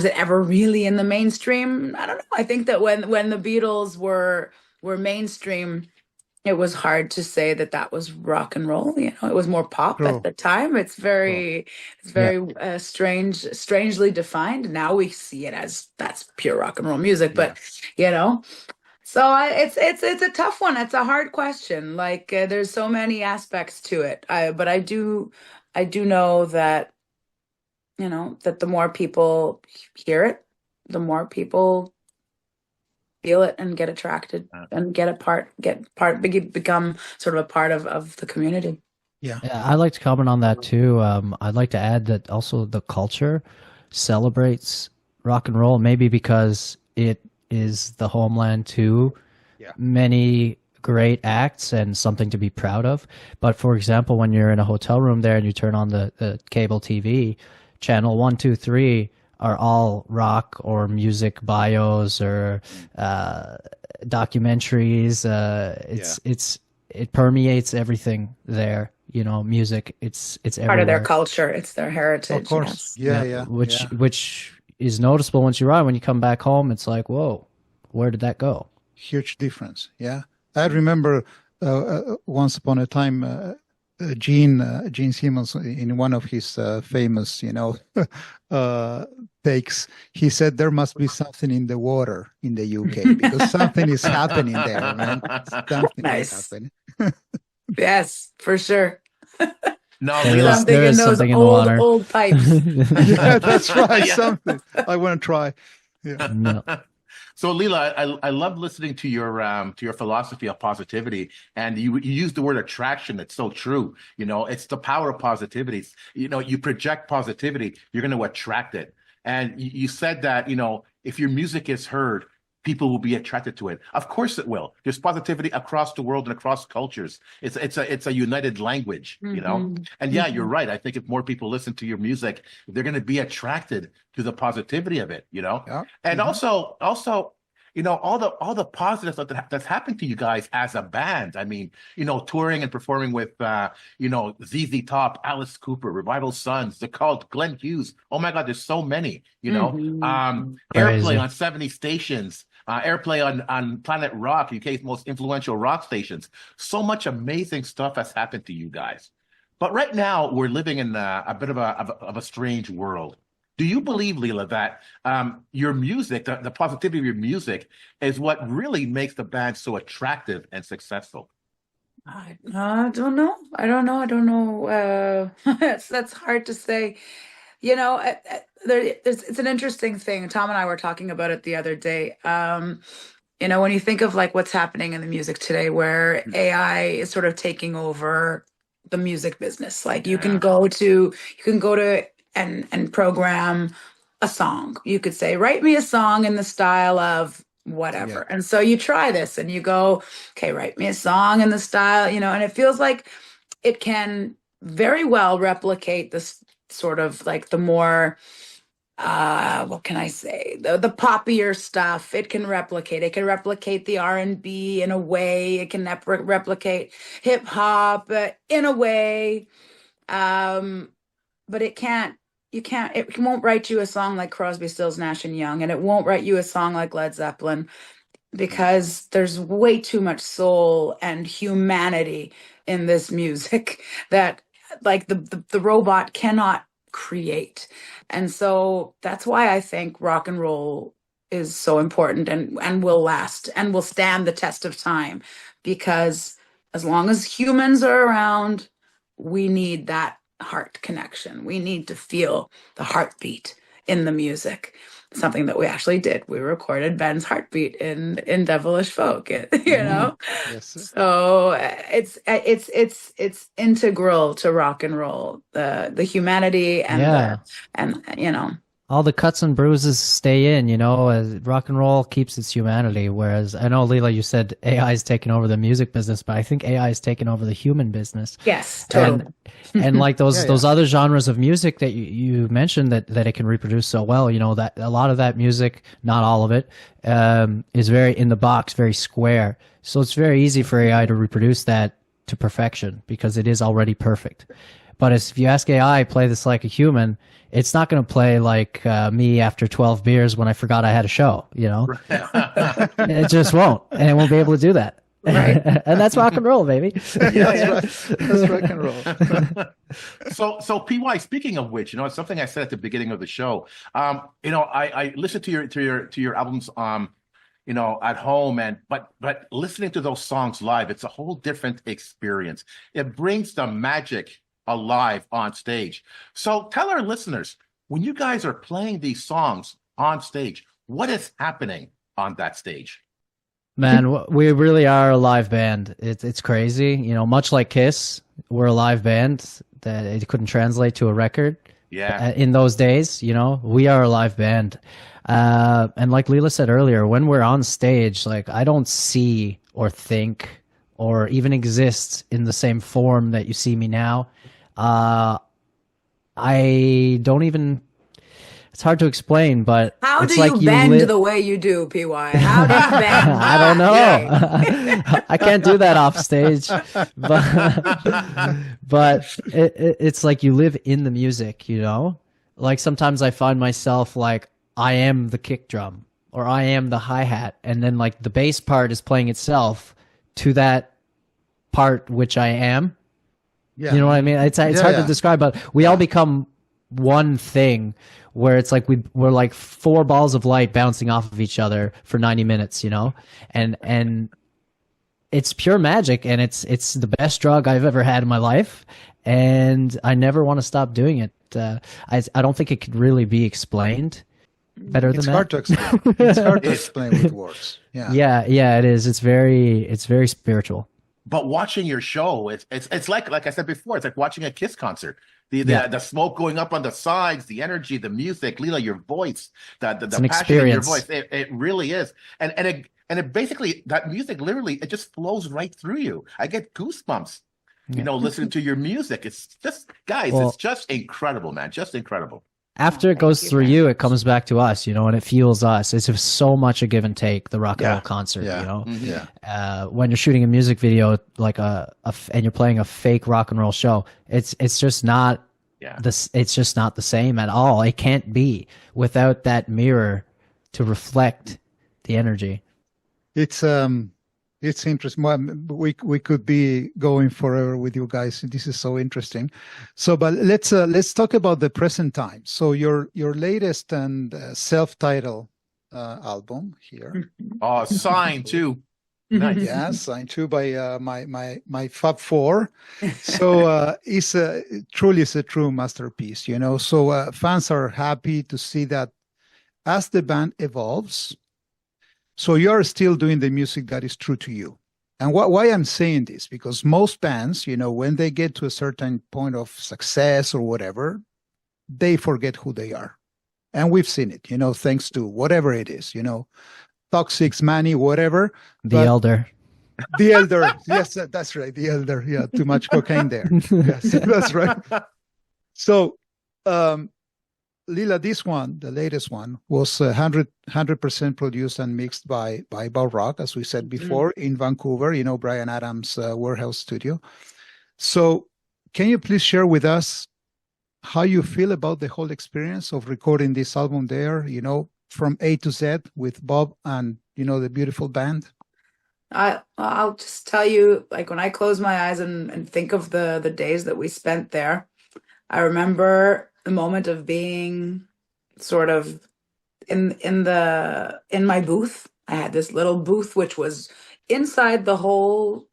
it ever really in the mainstream? I don't know. I think that when the Beatles were mainstream, it was hard to say that was rock and roll. It was more pop at the time. It's very strangely defined. Now we see it as that's pure rock and roll music. But so it's a tough one. It's a hard question. Like there's so many aspects to it. But I do know that that the more people hear it, the more people feel it and get attracted and become sort of a part of the community. Yeah, I'd like to comment on that too. I'd like to add that also the culture celebrates rock and roll, maybe because it is the homeland to many great acts and something to be proud of. But for example, when you're in a hotel room there and you turn on the cable TV, channel 1, 2, 3 are all rock or music bios or documentaries. It permeates everything there. Music. It's everywhere. Part of their culture. It's their heritage. Of course. Which is noticeable once you arrive. When you come back home, it's like, whoa, where did that go? Huge difference. Yeah, I remember once upon a time. Gene Simmons, in one of his famous, takes, he said there must be something in the water in the UK because something is happening there, man. Something is happening. Yes, for sure. No, there is something in the water. Old pipes. Yeah, that's right. Something I want to try. Yeah. No. So Leela, I love listening to your philosophy of positivity, and you use the word attraction. It's so true. It's the power of positivity. You project positivity, you're going to attract it. And you said that if your music is heard, people will be attracted to it. Of course it will. There's positivity across the world and across cultures. It's a united language, And you're right. I think if more people listen to your music, they're going to be attracted to the positivity of it, And also, all the positives that's happened to you guys as a band. I mean, touring and performing with, ZZ Top, Alice Cooper, Revival Sons, The Cult, Glenn Hughes. Oh my God, there's so many, airplay on 70 stations. Airplay on Planet Rock, UK's most influential rock stations. So much amazing stuff has happened to you guys. But right now, we're living in a bit of a strange world. Do you believe, Leela, that your music, the positivity of your music, is what really makes the band so attractive and successful? I don't know. I don't know. That's hard to say. You know, it's an interesting thing. Tom and I were talking about it the other day. You know, when you think of like what's happening in the music today, where AI is sort of taking over the music business. Like you can go to and program a song. You could say, write me a song in the style of whatever. Yeah. And so you try this and you go, okay, write me a song in the style, you know, and it feels like it can very well replicate this sort of like the more what can I say? The poppier stuff. It can replicate. It can replicate the R&B in a way. It can replicate hip hop in a way. But it can't. You can't. It won't write you a song like Crosby, Stills, Nash and Young, and it won't write you a song like Led Zeppelin because there's way too much soul and humanity in this music that like the robot cannot create. And so that's why I think rock and roll is so important and will last and will stand the test of time because as long as humans are around, we need that heart connection. We need to feel the heartbeat in the music. Something that we actually did. We recorded Ben's heartbeat in Devilish Folk, you know. Yes, sir. So it's integral to rock and roll, the humanity and you know. All the cuts and bruises stay in, you know, as rock and roll keeps its humanity. Whereas I know, Leela, you said AI is taking over the music business, but I think AI is taking over the human business. Yes, totally. And like those other genres of music that you mentioned that it can reproduce so well, you know, that a lot of that music, not all of it, is very in the box, very square. So it's very easy for AI to reproduce that to perfection because it is already perfect. But if you ask AI, play this like a human, it's not going to play like me after 12 beers when I forgot I had a show, you know? It just won't. And it won't be able to do that. Right. And that's rock and roll, baby. That's rock and roll. So PY, speaking of which, you know, it's something I said at the beginning of the show. You know, I listened to your albums you know, at home but listening to those songs live, it's a whole different experience. It brings the magic alive on stage. So tell our listeners, when you guys are playing these songs on stage, what is happening on that stage? Man, we really are a live band. It's crazy. You know, much like Kiss, we're a live band that it couldn't translate to a record. Yeah. In those days, you know, we are a live band. And like Leela said earlier, when we're on stage, like I don't see or think or even exist in the same form that you see me now. I don't even, it's hard to explain, but how it's do like you bend the way you do, PY? How do you bend? I don't know. I can't do that off stage, but it's like you live in the music, you know? Like sometimes I find myself like I am the kick drum or I am the hi-hat, and then like the bass part is playing itself to that part which I am. Yeah. You know what I mean? It's hard to describe, but we all become one thing where it's like we're like four balls of light bouncing off of each other for 90 minutes, you know? And it's pure magic, and it's the best drug I've ever had in my life, and I never want to stop doing it. I don't think it could really be explained better than that. It's hard to explain. It's hard to explain with words. Yeah. Yeah, it is. It's very spiritual. But watching your show, it's like I said before, it's like watching a Kiss concert. The smoke going up on the sides, the energy, the music, Leela, your voice, the passion in your voice. It really is. And it basically, that music literally, it just flows right through you. I get goosebumps, you know, listening to your music. It's just, guys, it's just incredible, man. Just incredible. After it goes through you, it comes back to us, you know, and it fuels us. It's just so much a give and take, the rock and roll concert, you know. Yeah. When you're shooting a music video like and you're playing a fake rock and roll show, it's just not it's just not the same at all. It can't be without that mirror to reflect the energy. It's It's interesting. Well, we could be going forever with you guys. This is so interesting. So, but let's talk about the present time. So your latest and self-titled album here. Oh, signed too. Nice. Yeah, signed too by my Fab Four. So it's truly is a true masterpiece, you know. So fans are happy to see that as the band evolves. So you're still doing the music that is true to you. And why I'm saying this, because most bands, you know, when they get to a certain point of success or whatever, they forget who they are. And we've seen it, you know, thanks to whatever it is, you know, toxics, money, whatever. The Elder. The Elder. Yes, that's right. The Elder. Yeah, too much cocaine there. Yes, that's right. So, Lila, this one, the latest one, was 100% produced and mixed by Bob Rock, as we said before, in Vancouver, you know, Bryan Adams' warehouse studio. So can you please share with us how you feel about the whole experience of recording this album there, you know, from A to Z with Bob and, you know, the beautiful band? I'll just tell you, like, when I close my eyes and think of the days that we spent there, I remember the moment of being sort of in my booth. I had this little booth which was inside the whole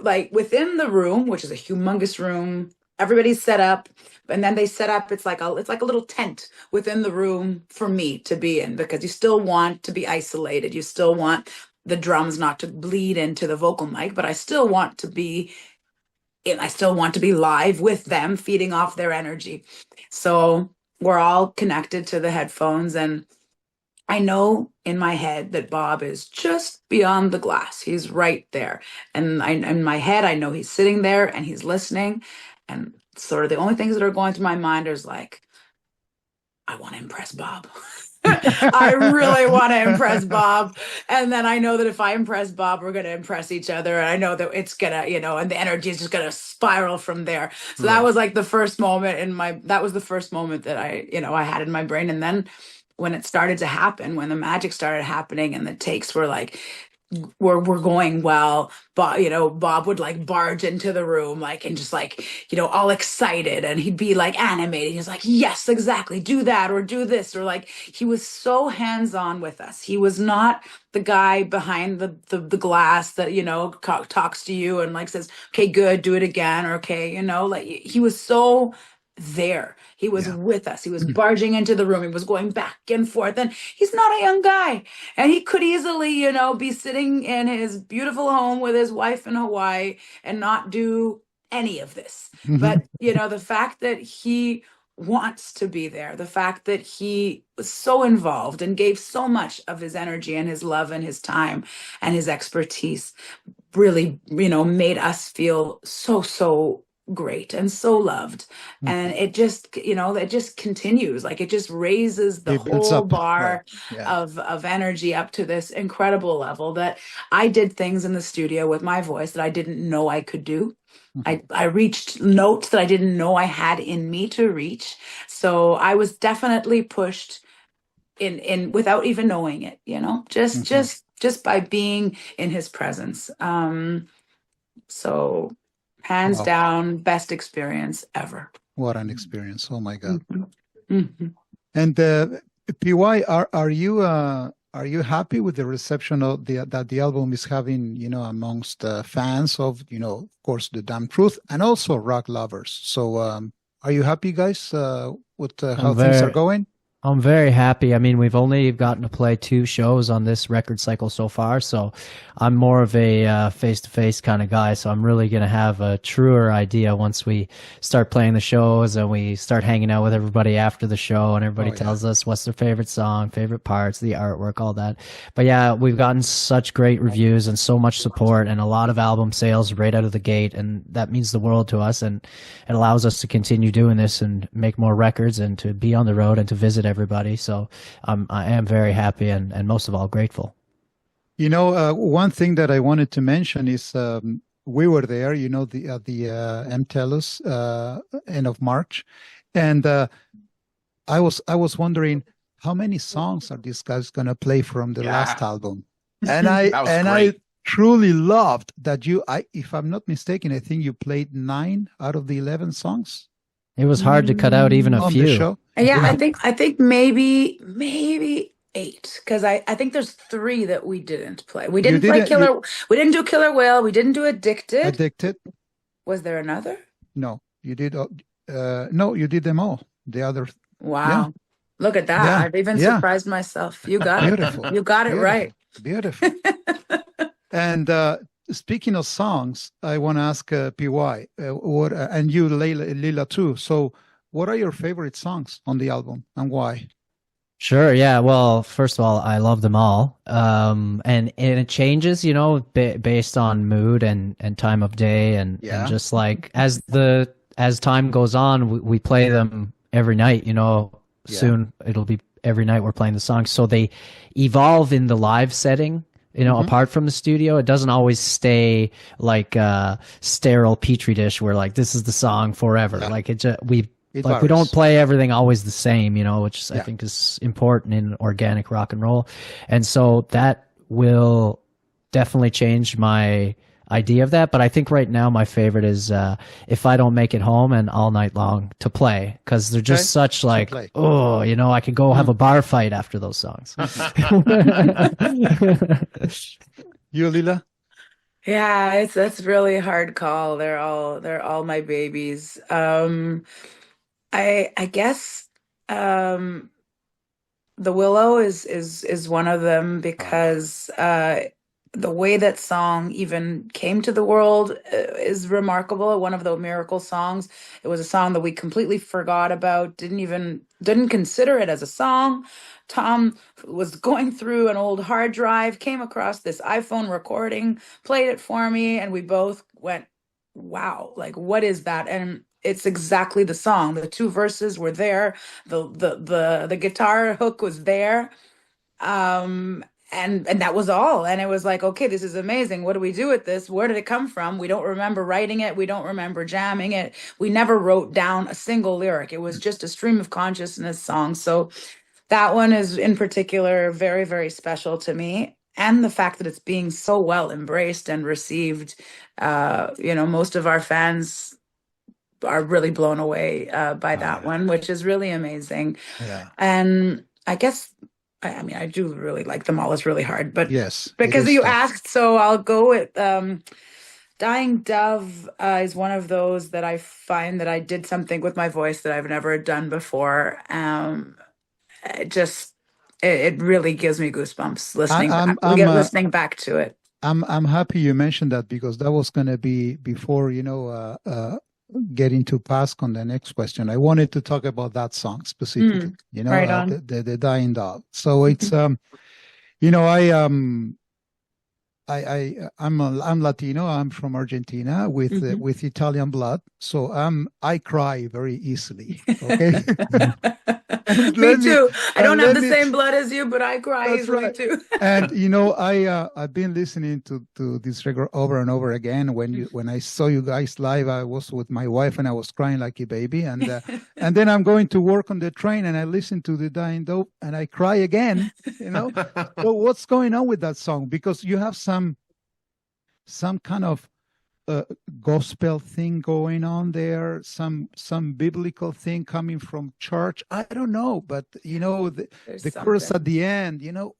like within the room, which is a humongous room. Everybody's set up, and then they set up, it's like a little tent within the room for me to be in, because you still want to be isolated. You still want the drums not to bleed into the vocal mic, but I still want to be live with them, feeding off their energy. So we're all connected to the headphones, and I know in my head that Bob is just beyond the glass. He's right there. And in my head, I know he's sitting there and he's listening. And sort of the only things that are going through my mind is like, I want to impress Bob. I really want to impress Bob. And then I know that if I impress Bob, we're going to impress each other. And I know that it's going to, you know, and the energy is just going to spiral from there. So that was like the first moment that was the first moment that I had in my brain. And then when it started to happen, when the magic started happening and the takes were like, we're going well, but you know, Bob would like barge into the room, like, and just like, you know, all excited, and he'd be like animated. He's like, yes, exactly, do that or do this, or like, he was so hands-on with us. He was not the guy behind the glass that, you know, talks to you and like says, okay, good, do it again, or okay, you know, like, he was so there. He was with us. He was barging into the room. He was going back and forth. And he's not a young guy. And he could easily, you know, be sitting in his beautiful home with his wife in Hawaii and not do any of this. But, you know, the fact that he wants to be there, the fact that he was so involved and gave so much of his energy and his love and his time and his expertise really, you know, made us feel so great and so loved. And it just, you know, it just continues, like, it just raises the whole bar of energy up to this incredible level that I did things in the studio with my voice that I didn't know I could do. I reached notes that I didn't know I had in me to reach. So I was definitely pushed in without even knowing it, you know, just by being in his presence. So hands down, best experience ever. What an experience! Oh my God! And PY, are you happy with the reception of that the album is having? You know, amongst fans of, you know, of course, The Damn Truth, and also rock lovers. So, are you happy, guys, with how things are going? I'm very happy. I mean, we've only gotten to play 2 shows on this record cycle so far, so I'm more of a face-to-face kind of guy, so I'm really going to have a truer idea once we start playing the shows and we start hanging out with everybody after the show, and everybody tells us what's their favorite song, favorite parts, the artwork, all that. But yeah, we've gotten such great reviews and so much support and a lot of album sales right out of the gate, and that means the world to us, and it allows us to continue doing this and make more records and to be on the road and to visit everybody. So I am very happy and most of all grateful. You know, one thing that I wanted to mention is we were there, you know, the MTELUS end of March, and I was wondering how many songs are these guys gonna play from the last album, and I truly loved that if I'm not mistaken, I think you played 9 out of the 11 songs It was hard to cut out even a on few. the show. Yeah, I think maybe 8, because I think there's 3 that we didn't play. We didn't play we didn't do Killer Whale, we didn't do Addicted. Addicted? Was there another? No, you did. No, you did them all. The other. Wow. Yeah. Look at that. Yeah. I've even Yeah. surprised myself. You got Beautiful. it. You got it right. Beautiful. And speaking of songs, I want to ask PY, what, and you, Lila, too. So, what are your favorite songs on the album and why? Sure. Yeah. Well, first of all, I love them all. And it changes, you know, based on mood and time of day. And just like as time goes on, we play them every night, you know, soon it'll be every night we're playing the songs. So they evolve in the live setting, you know, apart from the studio. It doesn't always stay like a sterile petri dish where like, this is the song forever. Like we don't play everything always the same, you know, which I think is important in organic rock and roll. And so that will definitely change my idea of that. But I think right now my favorite is If I Don't Make It Home and All Night Long to play, because they're just such like, oh, you know, I could go have a bar fight after those songs. You, Lila? Yeah, that's really a hard call. They're all my babies. I guess The Willow is one of them, because the way that song even came to the world is remarkable. One of the miracle songs. It was a song that we completely forgot about, didn't consider it as a song. Tom was going through an old hard drive, came across this iPhone recording, played it for me, and we both went, wow, like, what is that? And it's exactly the song. The 2 verses were there. The guitar hook was there. And that was all. And it was like, okay, this is amazing. What do we do with this? Where did it come from? We don't remember writing it. We don't remember jamming it. We never wrote down a single lyric. It was just a stream of consciousness song. So that one is in particular very, very special to me. And the fact that it's being so well embraced and received, you know, most of our fans are really blown away by that one, which is really amazing. Yeah. And I guess, I mean, I do really like them all. It's really hard, but yes, because you asked, so I'll go with Dying Dove is one of those that I find that I did something with my voice that I've never done before. It really gives me goosebumps listening back to it. I'm happy you mentioned that, because that was going to be before, you know, getting to Pasc on the next question. I wanted to talk about that song specifically, you know, right on. The Dying Dove. So it's, you know, I'm Latino. I'm from Argentina with Italian blood. So I cry very easily. Okay. Me too. I don't have the same blood as you, but I cry easily too. And you know, I've been listening to this record over and over again. When I saw you guys live, I was with my wife and I was crying like a baby. And and then I'm going to work on the train and I listen to the Dying Dove and I cry again. You know, so what's going on with that song? Because you have some kind of gospel thing going on there, some biblical thing coming from church. I don't know, but you know, the chorus at the end, you know,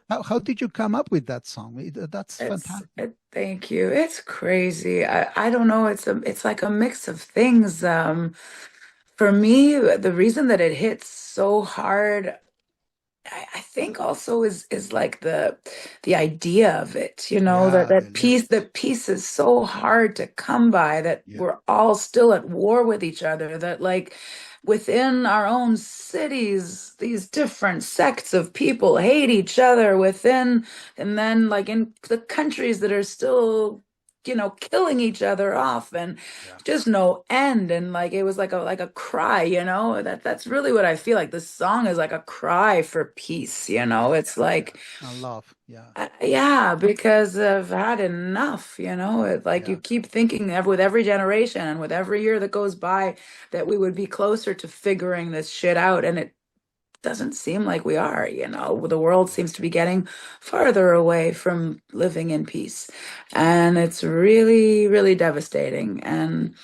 how did you come up with that song? That's fantastic. Thank you. It's crazy. I don't know. It's like a mix of things. For me, the reason that it hits so hard, I think also is like the idea of it, you know, that peace is so hard to come by, that we're all still at war with each other, that like within our own cities, these different sects of people hate each other within, and then like in the countries that are still, you know, killing each other off, and just no end. And like it was like a cry, you know, that's really what I feel like. This song is like a cry for peace, you know. It's like love, because I've had enough, you know. It, like you keep thinking with every generation and with every year that goes by that we would be closer to figuring this shit out, and doesn't seem like we are. The world seems to be getting farther away from living in peace, and it's really, really devastating. And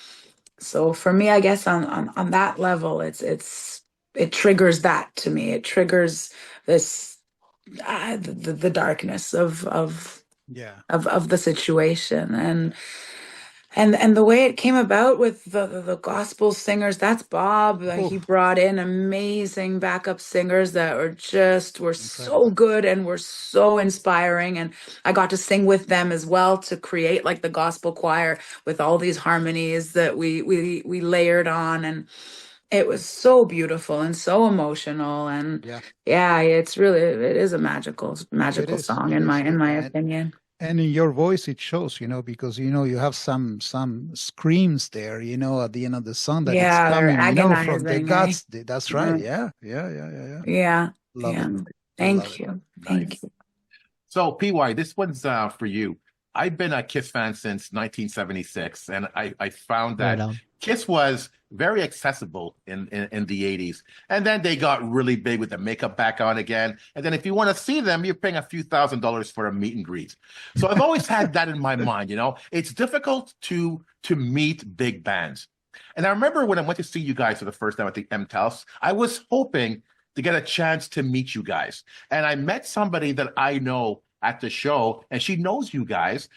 so for me, I guess on that level, it triggers that to me. It triggers this the darkness Yeah. of the situation. And the way it came about with the gospel singers, that's Bob. He Oof, brought in amazing backup singers that were so incredible. good and were so inspiring. And I got to sing with them as well to create like the gospel choir with all these harmonies that we layered on, and it was so beautiful and so emotional. And Yeah, yeah, it is a it magical is. song It is. in my opinion. And in your voice, it shows, because you have some screams there, at the end of the song that it's Yeah, they're coming, from the agonizing, eh? guts. That's right. Yeah, yeah, yeah, yeah, yeah. Yeah, Love yeah. it. I love Thank it. you. Thank Nice. you. So, PY, this one's for you. I've been a Kiss fan since 1976, and I found Right that on. Kiss was very accessible in the 80s. And then they got really big with the makeup back on again. And then if you want to see them, you're paying a few $1,000s for a meet and greet. So I've always had that in my mind, It's difficult to meet big bands. And I remember when I went to see you guys for the first time at the M-House, I was hoping to get a chance to meet you guys. And I met somebody that I know at the show, and she knows you guys.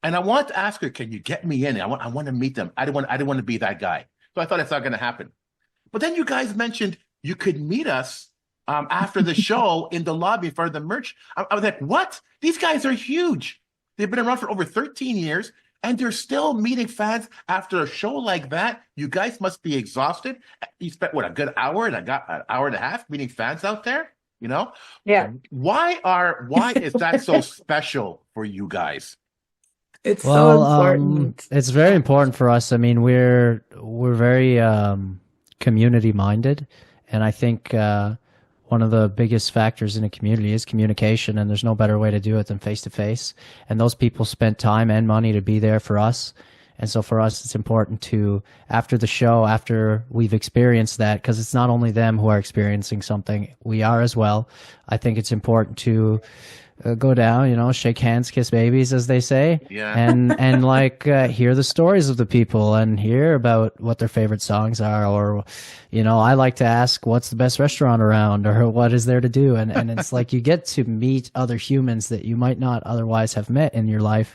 And I wanted to ask her, can you get me in? I want to meet them. I didn't want to be that guy. So I thought it's not going to happen. But then you guys mentioned you could meet us after the show in the lobby for the merch. I was like, what? These guys are huge. They've been around for over 13 years, and they're still meeting fans after a show like that. You guys must be exhausted. You spent, what, a good hour, and I got an hour and a half meeting fans out there? Yeah, Why is that so special for you guys? it's so Well, important. it's very important for us. I mean, we're very community minded, and I think one of the biggest factors in a community is communication, and there's no better way to do it than face to face. And those people spent time and money to be there for us. And so for us, it's important to, after the show, after we've experienced that, because it's not only them who are experiencing something, we are as well. I think it's important to go down, shake hands, kiss babies, as they say, Yeah. and hear the stories of the people and hear about what their favorite songs are, or, I like to ask what's the best restaurant around, or what is there to do, and it's like you get to meet other humans that you might not otherwise have met in your life.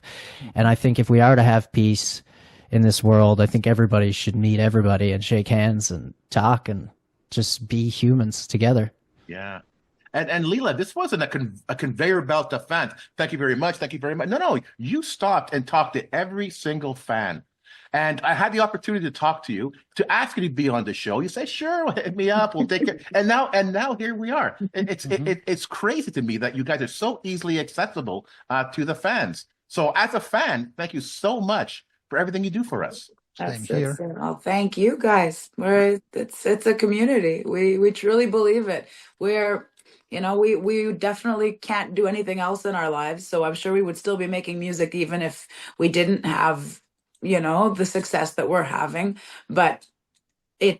And I think if we are to have peace in this world, I think everybody should meet everybody and shake hands and talk and just be humans together. Yeah. And Leela, this wasn't a conveyor belt of fans. Thank you very much. Thank you very much. No, you stopped and talked to every single fan. And I had the opportunity to talk to you, to ask you to be on the show. You say, sure, hit me up. We'll take it. And now here we are. It's crazy to me that you guys are so easily accessible to the fans. So as a fan, thank you so much for everything you do for us. Same here. Well, thank you guys. It's a community. We truly believe it. We definitely can't do anything else in our lives. So I'm sure we would still be making music even if we didn't have, the success that we're having. But it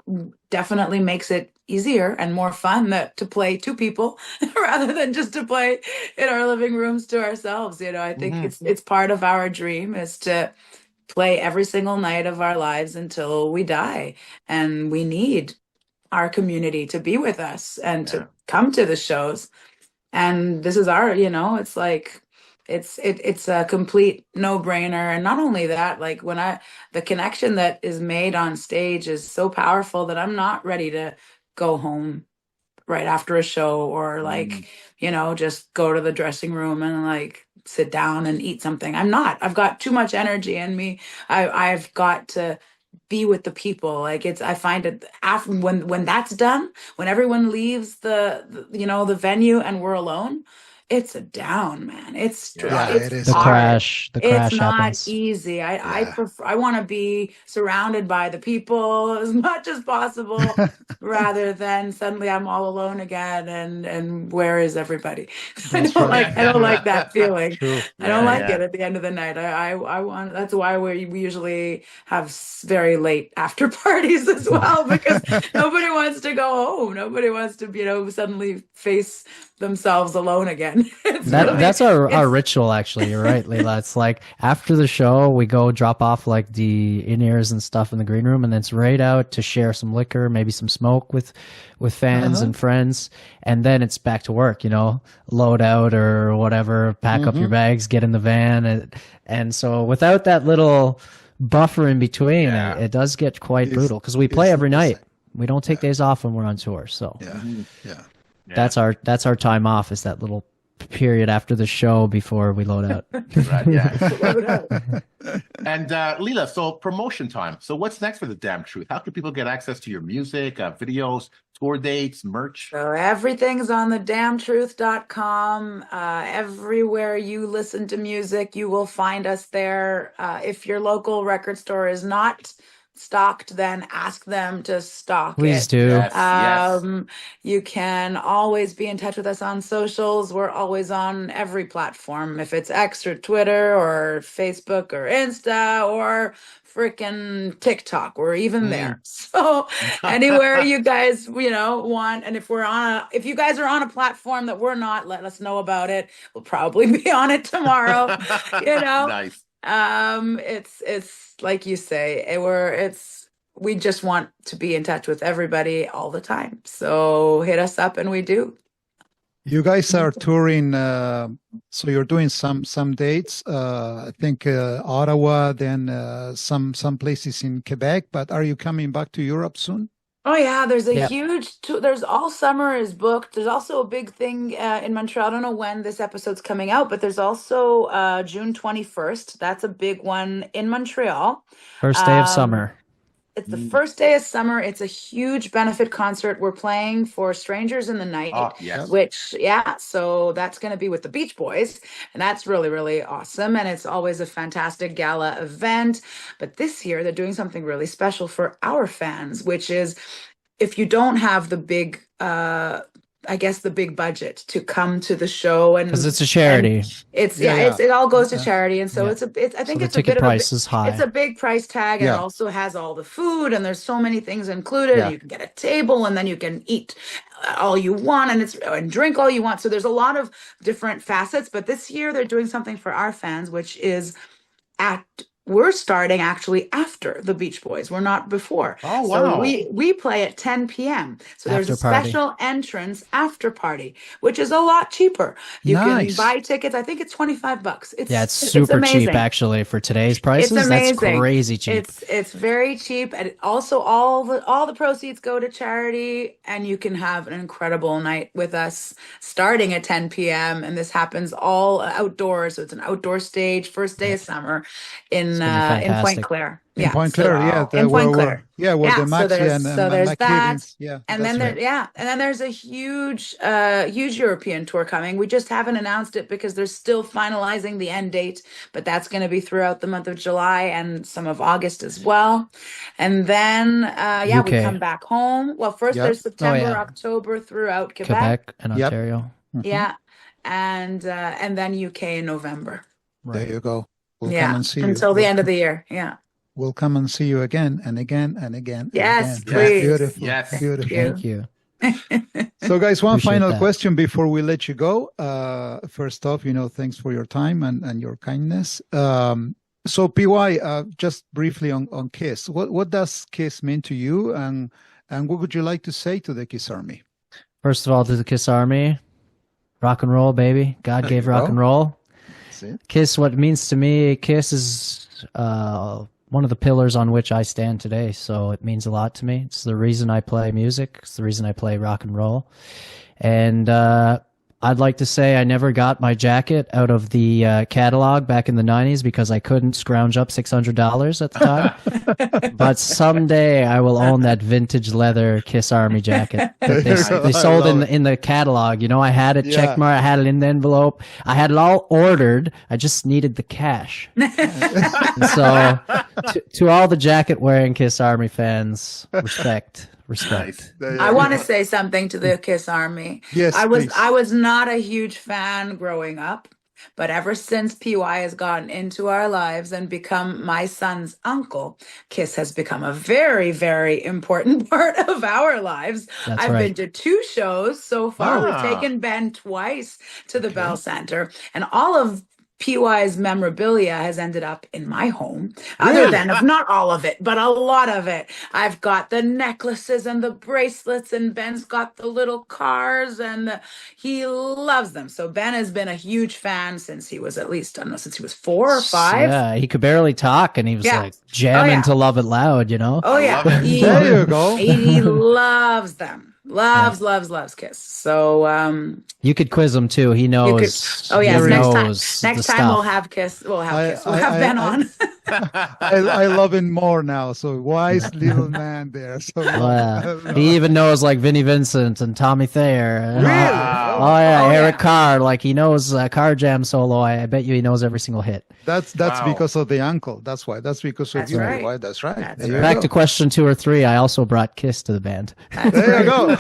definitely makes it easier and more fun to play to people rather than just to play in our living rooms to ourselves. I think it's part of our dream is to play every single night of our lives until we die. And we need our community to be with us and to come to the shows. And this is it's like it's a complete no-brainer. And not only that, like the connection that is made on stage is so powerful that I'm not ready to go home right after a show, or just go to the dressing room and sit down and eat something. I've got too much energy in me. I've got to be with the people. I find it after when that's done, when everyone leaves the venue and we're alone, it's a down, man. It's Yeah, it is The hard. crash, the It's crash not happens. easy. I Yeah. prefer, I want to be surrounded by the people as much as possible rather than suddenly I'm all alone again and where is everybody? That's right. I don't like that feeling. True. I don't Yeah, like yeah. it at the end of the night. I want, that's why we usually have very late after parties as well, because nobody wants to go home. Nobody wants to, suddenly face themselves alone again. It's really, That's our it's, ritual, actually. You're right, Leila. It's like after the show, we go drop off like the in-ears and stuff in the green room, and then it's right out to share some liquor, maybe some smoke with fans and friends, and then it's back to work. Load out or whatever, pack up your bags, get in the van, and so without that little buffer in between, it does get quite brutal because we play every night. We don't take days off when we're on tour, so Yeah. Yeah. that's our time off, is that little period after the show before we load out. Right, yeah. And Leela, so promotion time. So what's next for The Damn Truth? How can people get access to your music, videos, tour dates, merch? so everything's on thedamntruth.com. Everywhere you listen to music, you will find us there. If your local record store is not stocked, then ask them to stock Please it. do. Yes. You can always be in touch with us on socials. We're always on every platform. If it's X or Twitter or Facebook or Insta or freaking TikTok, we're even there. So anywhere you guys, want, and if you guys are on a platform that we're not, let us know about it. We'll probably be on it tomorrow. Nice. It's like you say, we just want to be in touch with everybody all the time. So hit us up and we do. You guys are touring, so you're doing some dates. I think Ottawa, then some places in Quebec. But are you coming back to Europe soon? Oh yeah, there's a Yeah. huge there's all summer is booked. There's also a big thing in Montreal. I don't know when this episode's coming out, but there's also June 21st. That's a big one in Montreal. First day of Um, summer. It's the first day of summer. It's a huge benefit concert. We're playing for Strangers in the Night, Oh, yes. so that's going to be with the Beach Boys, and that's really, really awesome. And it's always a fantastic gala event. But this year, they're doing something really special for our fans, which is if you don't have the big, the big budget to come to the show, and Because it's a charity. it all goes to charity, and so Yeah. I think So it's the a bit ticket of price is high. it's a big price tag, and it Yeah. also has all the food, and there's so many things included. Yeah. You can get a table, and then you can eat all you want, and drink all you want. So there's a lot of different facets. But this year they're doing something for our fans, which is we're starting actually after the Beach Boys. We're not before. Oh, So wow. we play at 10 p.m. So there's a After party. special entrance after party, which is a lot cheaper. You Nice. can buy tickets. I think it's $25. It's super cheap, amazing. actually, for today's prices. It's amazing. That's crazy cheap. It's very cheap, and also all the proceeds go to charity, and you can have an incredible night with us starting at 10 p.m. and this happens all outdoors. So it's an outdoor stage, first day of summer in gonna be Point fantastic. Claire. In Point Claire, in Point Claire. where Yeah, the so Maxi there's- and so there's McKibbins. that, Yeah, And that's then right. and then there's a huge European tour coming. We just haven't announced it because they're still finalizing the end date, but that's going to be throughout the month of July and some of August as well. And then we UK. come back home. Well, first Yep. there's September, yeah. October throughout Quebec and Yep. Ontario. Yeah, and then UK in November. There you go. We'll Yeah, come and see you. until the end of the year. Yeah. We'll come and see you again and again and again. and Yes, again. please. Beautiful. Yes. Beautiful. Thank you. So, guys, one Appreciate final that. question before we let you go. First off, thanks for your time and your kindness. So, PY, just briefly on KISS. What does KISS mean to you, and what would you like to say to the KISS Army? First of all, to the KISS Army, rock and roll, baby. God There gave you rock go. and roll. That's it. KISS, what it means to me, KISS is one of the pillars on which I stand today. So it means a lot to me. It's the reason I play music. It's the reason I play rock and roll. And I I'd like to say I never got my jacket out of the catalog back in the 90s because I couldn't scrounge up $600 at the time. But someday I will own that vintage leather Kiss Army jacket that they sold in the catalog. You know, I had it checkmarked, I had it in the envelope, I had it all ordered. I just needed the cash. And so to all the jacket wearing Kiss Army fans, respect. Nice. I want to say something to the Kiss Army. Yes, please. I was not a huge fan growing up, but ever since PY has gotten into our lives and become my son's uncle, Kiss has become a very, very important part of our lives. That's I've right. been to 2 shows so far. We've taken Ben twice to the Bell Center, and all of PY's memorabilia has ended up in my home, other than not all of it, but a lot of it. I've got the necklaces and the bracelets, and Ben's got the little cars, and he loves them. So Ben has been a huge fan since he was, at least, I don't know, since he was 4 or 5. Yeah, he could barely talk, and he was like jamming to Love It Loud, you know? Oh yeah, There you go. he loves them. Loves Kiss. So You could quiz him too. He knows. oh yeah, he next knows time the we'll stuff. have Kiss. We'll have I- Ben I- on. I love him more now. So wise little man there. So He even knows like Vinnie Vincent and Tommy Thayer. Really? Oh yeah, Oh, Eric yeah. Carr. Like he knows Car Jam solo. I bet you he knows every single hit. That's Wow. because of the uncle. That's why. That's because of That's you. right. Why? That's right. That's There you Back go. to question 2 or 3. I also brought Kiss to the band. There you go.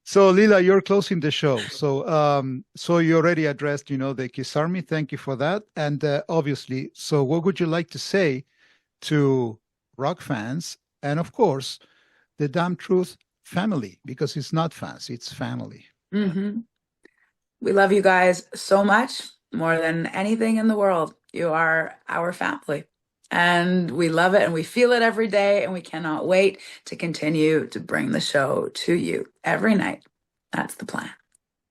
So Lila, you're closing the show. So you already addressed, the Kiss Army. Thank you for that. And obviously, so what would you like to say to rock fans and, of course, the Damn Truth family? Because it's not fans, it's family. Mm-hmm. We love you guys so much, more than anything in the world. You are our family. And we love it and we feel it every day. And we cannot wait to continue to bring the show to you every night. That's the plan.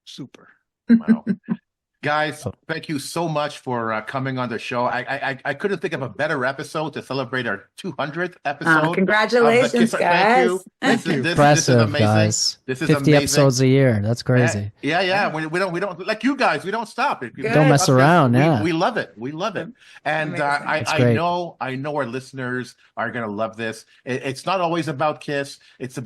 Super. Wow. Guys, thank you so much for coming on the show. I couldn't think of a better episode to celebrate our 200th episode. Congratulations, guys. This is Impressive, amazing. guys. This is 50 amazing. episodes a year. That's crazy. Yeah. We don't like you guys. We don't stop it. Good. Don't mess around. Yeah. We love it. We love it. And Amazing. It's I great. know our listeners are gonna love this. It's not always about Kiss. It's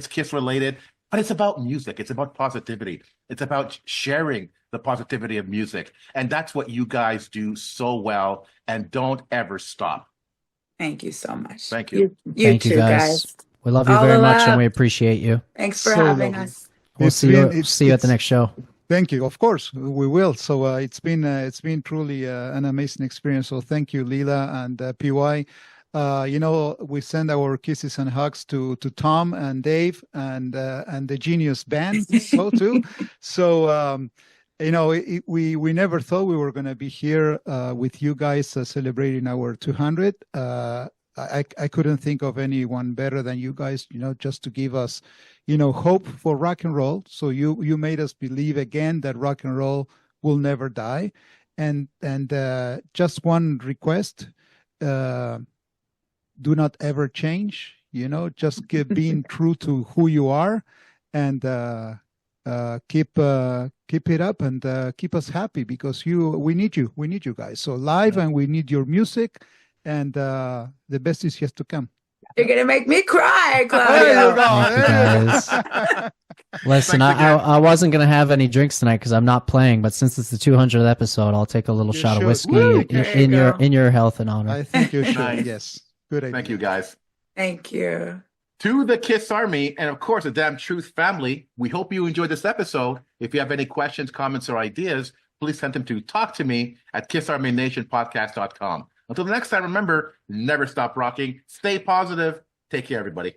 Kiss related, but it's about music. It's about positivity. It's about sharing the positivity of music. And that's what you guys do so well. And don't ever stop. Thank you so much. Thank you. You Thank too, you, guys. We love you All very the much, and love. we appreciate you. Thanks for So having lovely. us. We'll It's see been- you. See you at the next show. Thank you. Of course, we will. So it's been truly an amazing experience. So thank you, Lila and PY. We send our kisses and hugs to Tom and Dave and the Genius Band. So too. So we never thought we were going to be here with you guys celebrating our 200. I couldn't think of anyone better than you guys. Just to give us, hope for rock and roll. So you made us believe again that rock and roll will never die. And just one request. Do not ever change, just keep being true to who you are and keep it up and keep us happy because we need you guys. So live and we need your music and the best is yet to come. You're going to make me cry, There you Claudio. go. Thank you, guys. Listen, Thanks again. I wasn't going to have any drinks tonight because I'm not playing, but since it's the 200th episode, I'll take a little You shot of should. whiskey Woo! There you go. in your health and honor. I think you should. Nice. Yes. Good idea. Thank you, guys. Thank you. To the Kiss Army and, of course, the Damn Truth family, we hope you enjoyed this episode. If you have any questions, comments, or ideas, please send them to talktome@kissarmynationpodcast.com. Until the next time, remember, never stop rocking. Stay positive. Take care, everybody.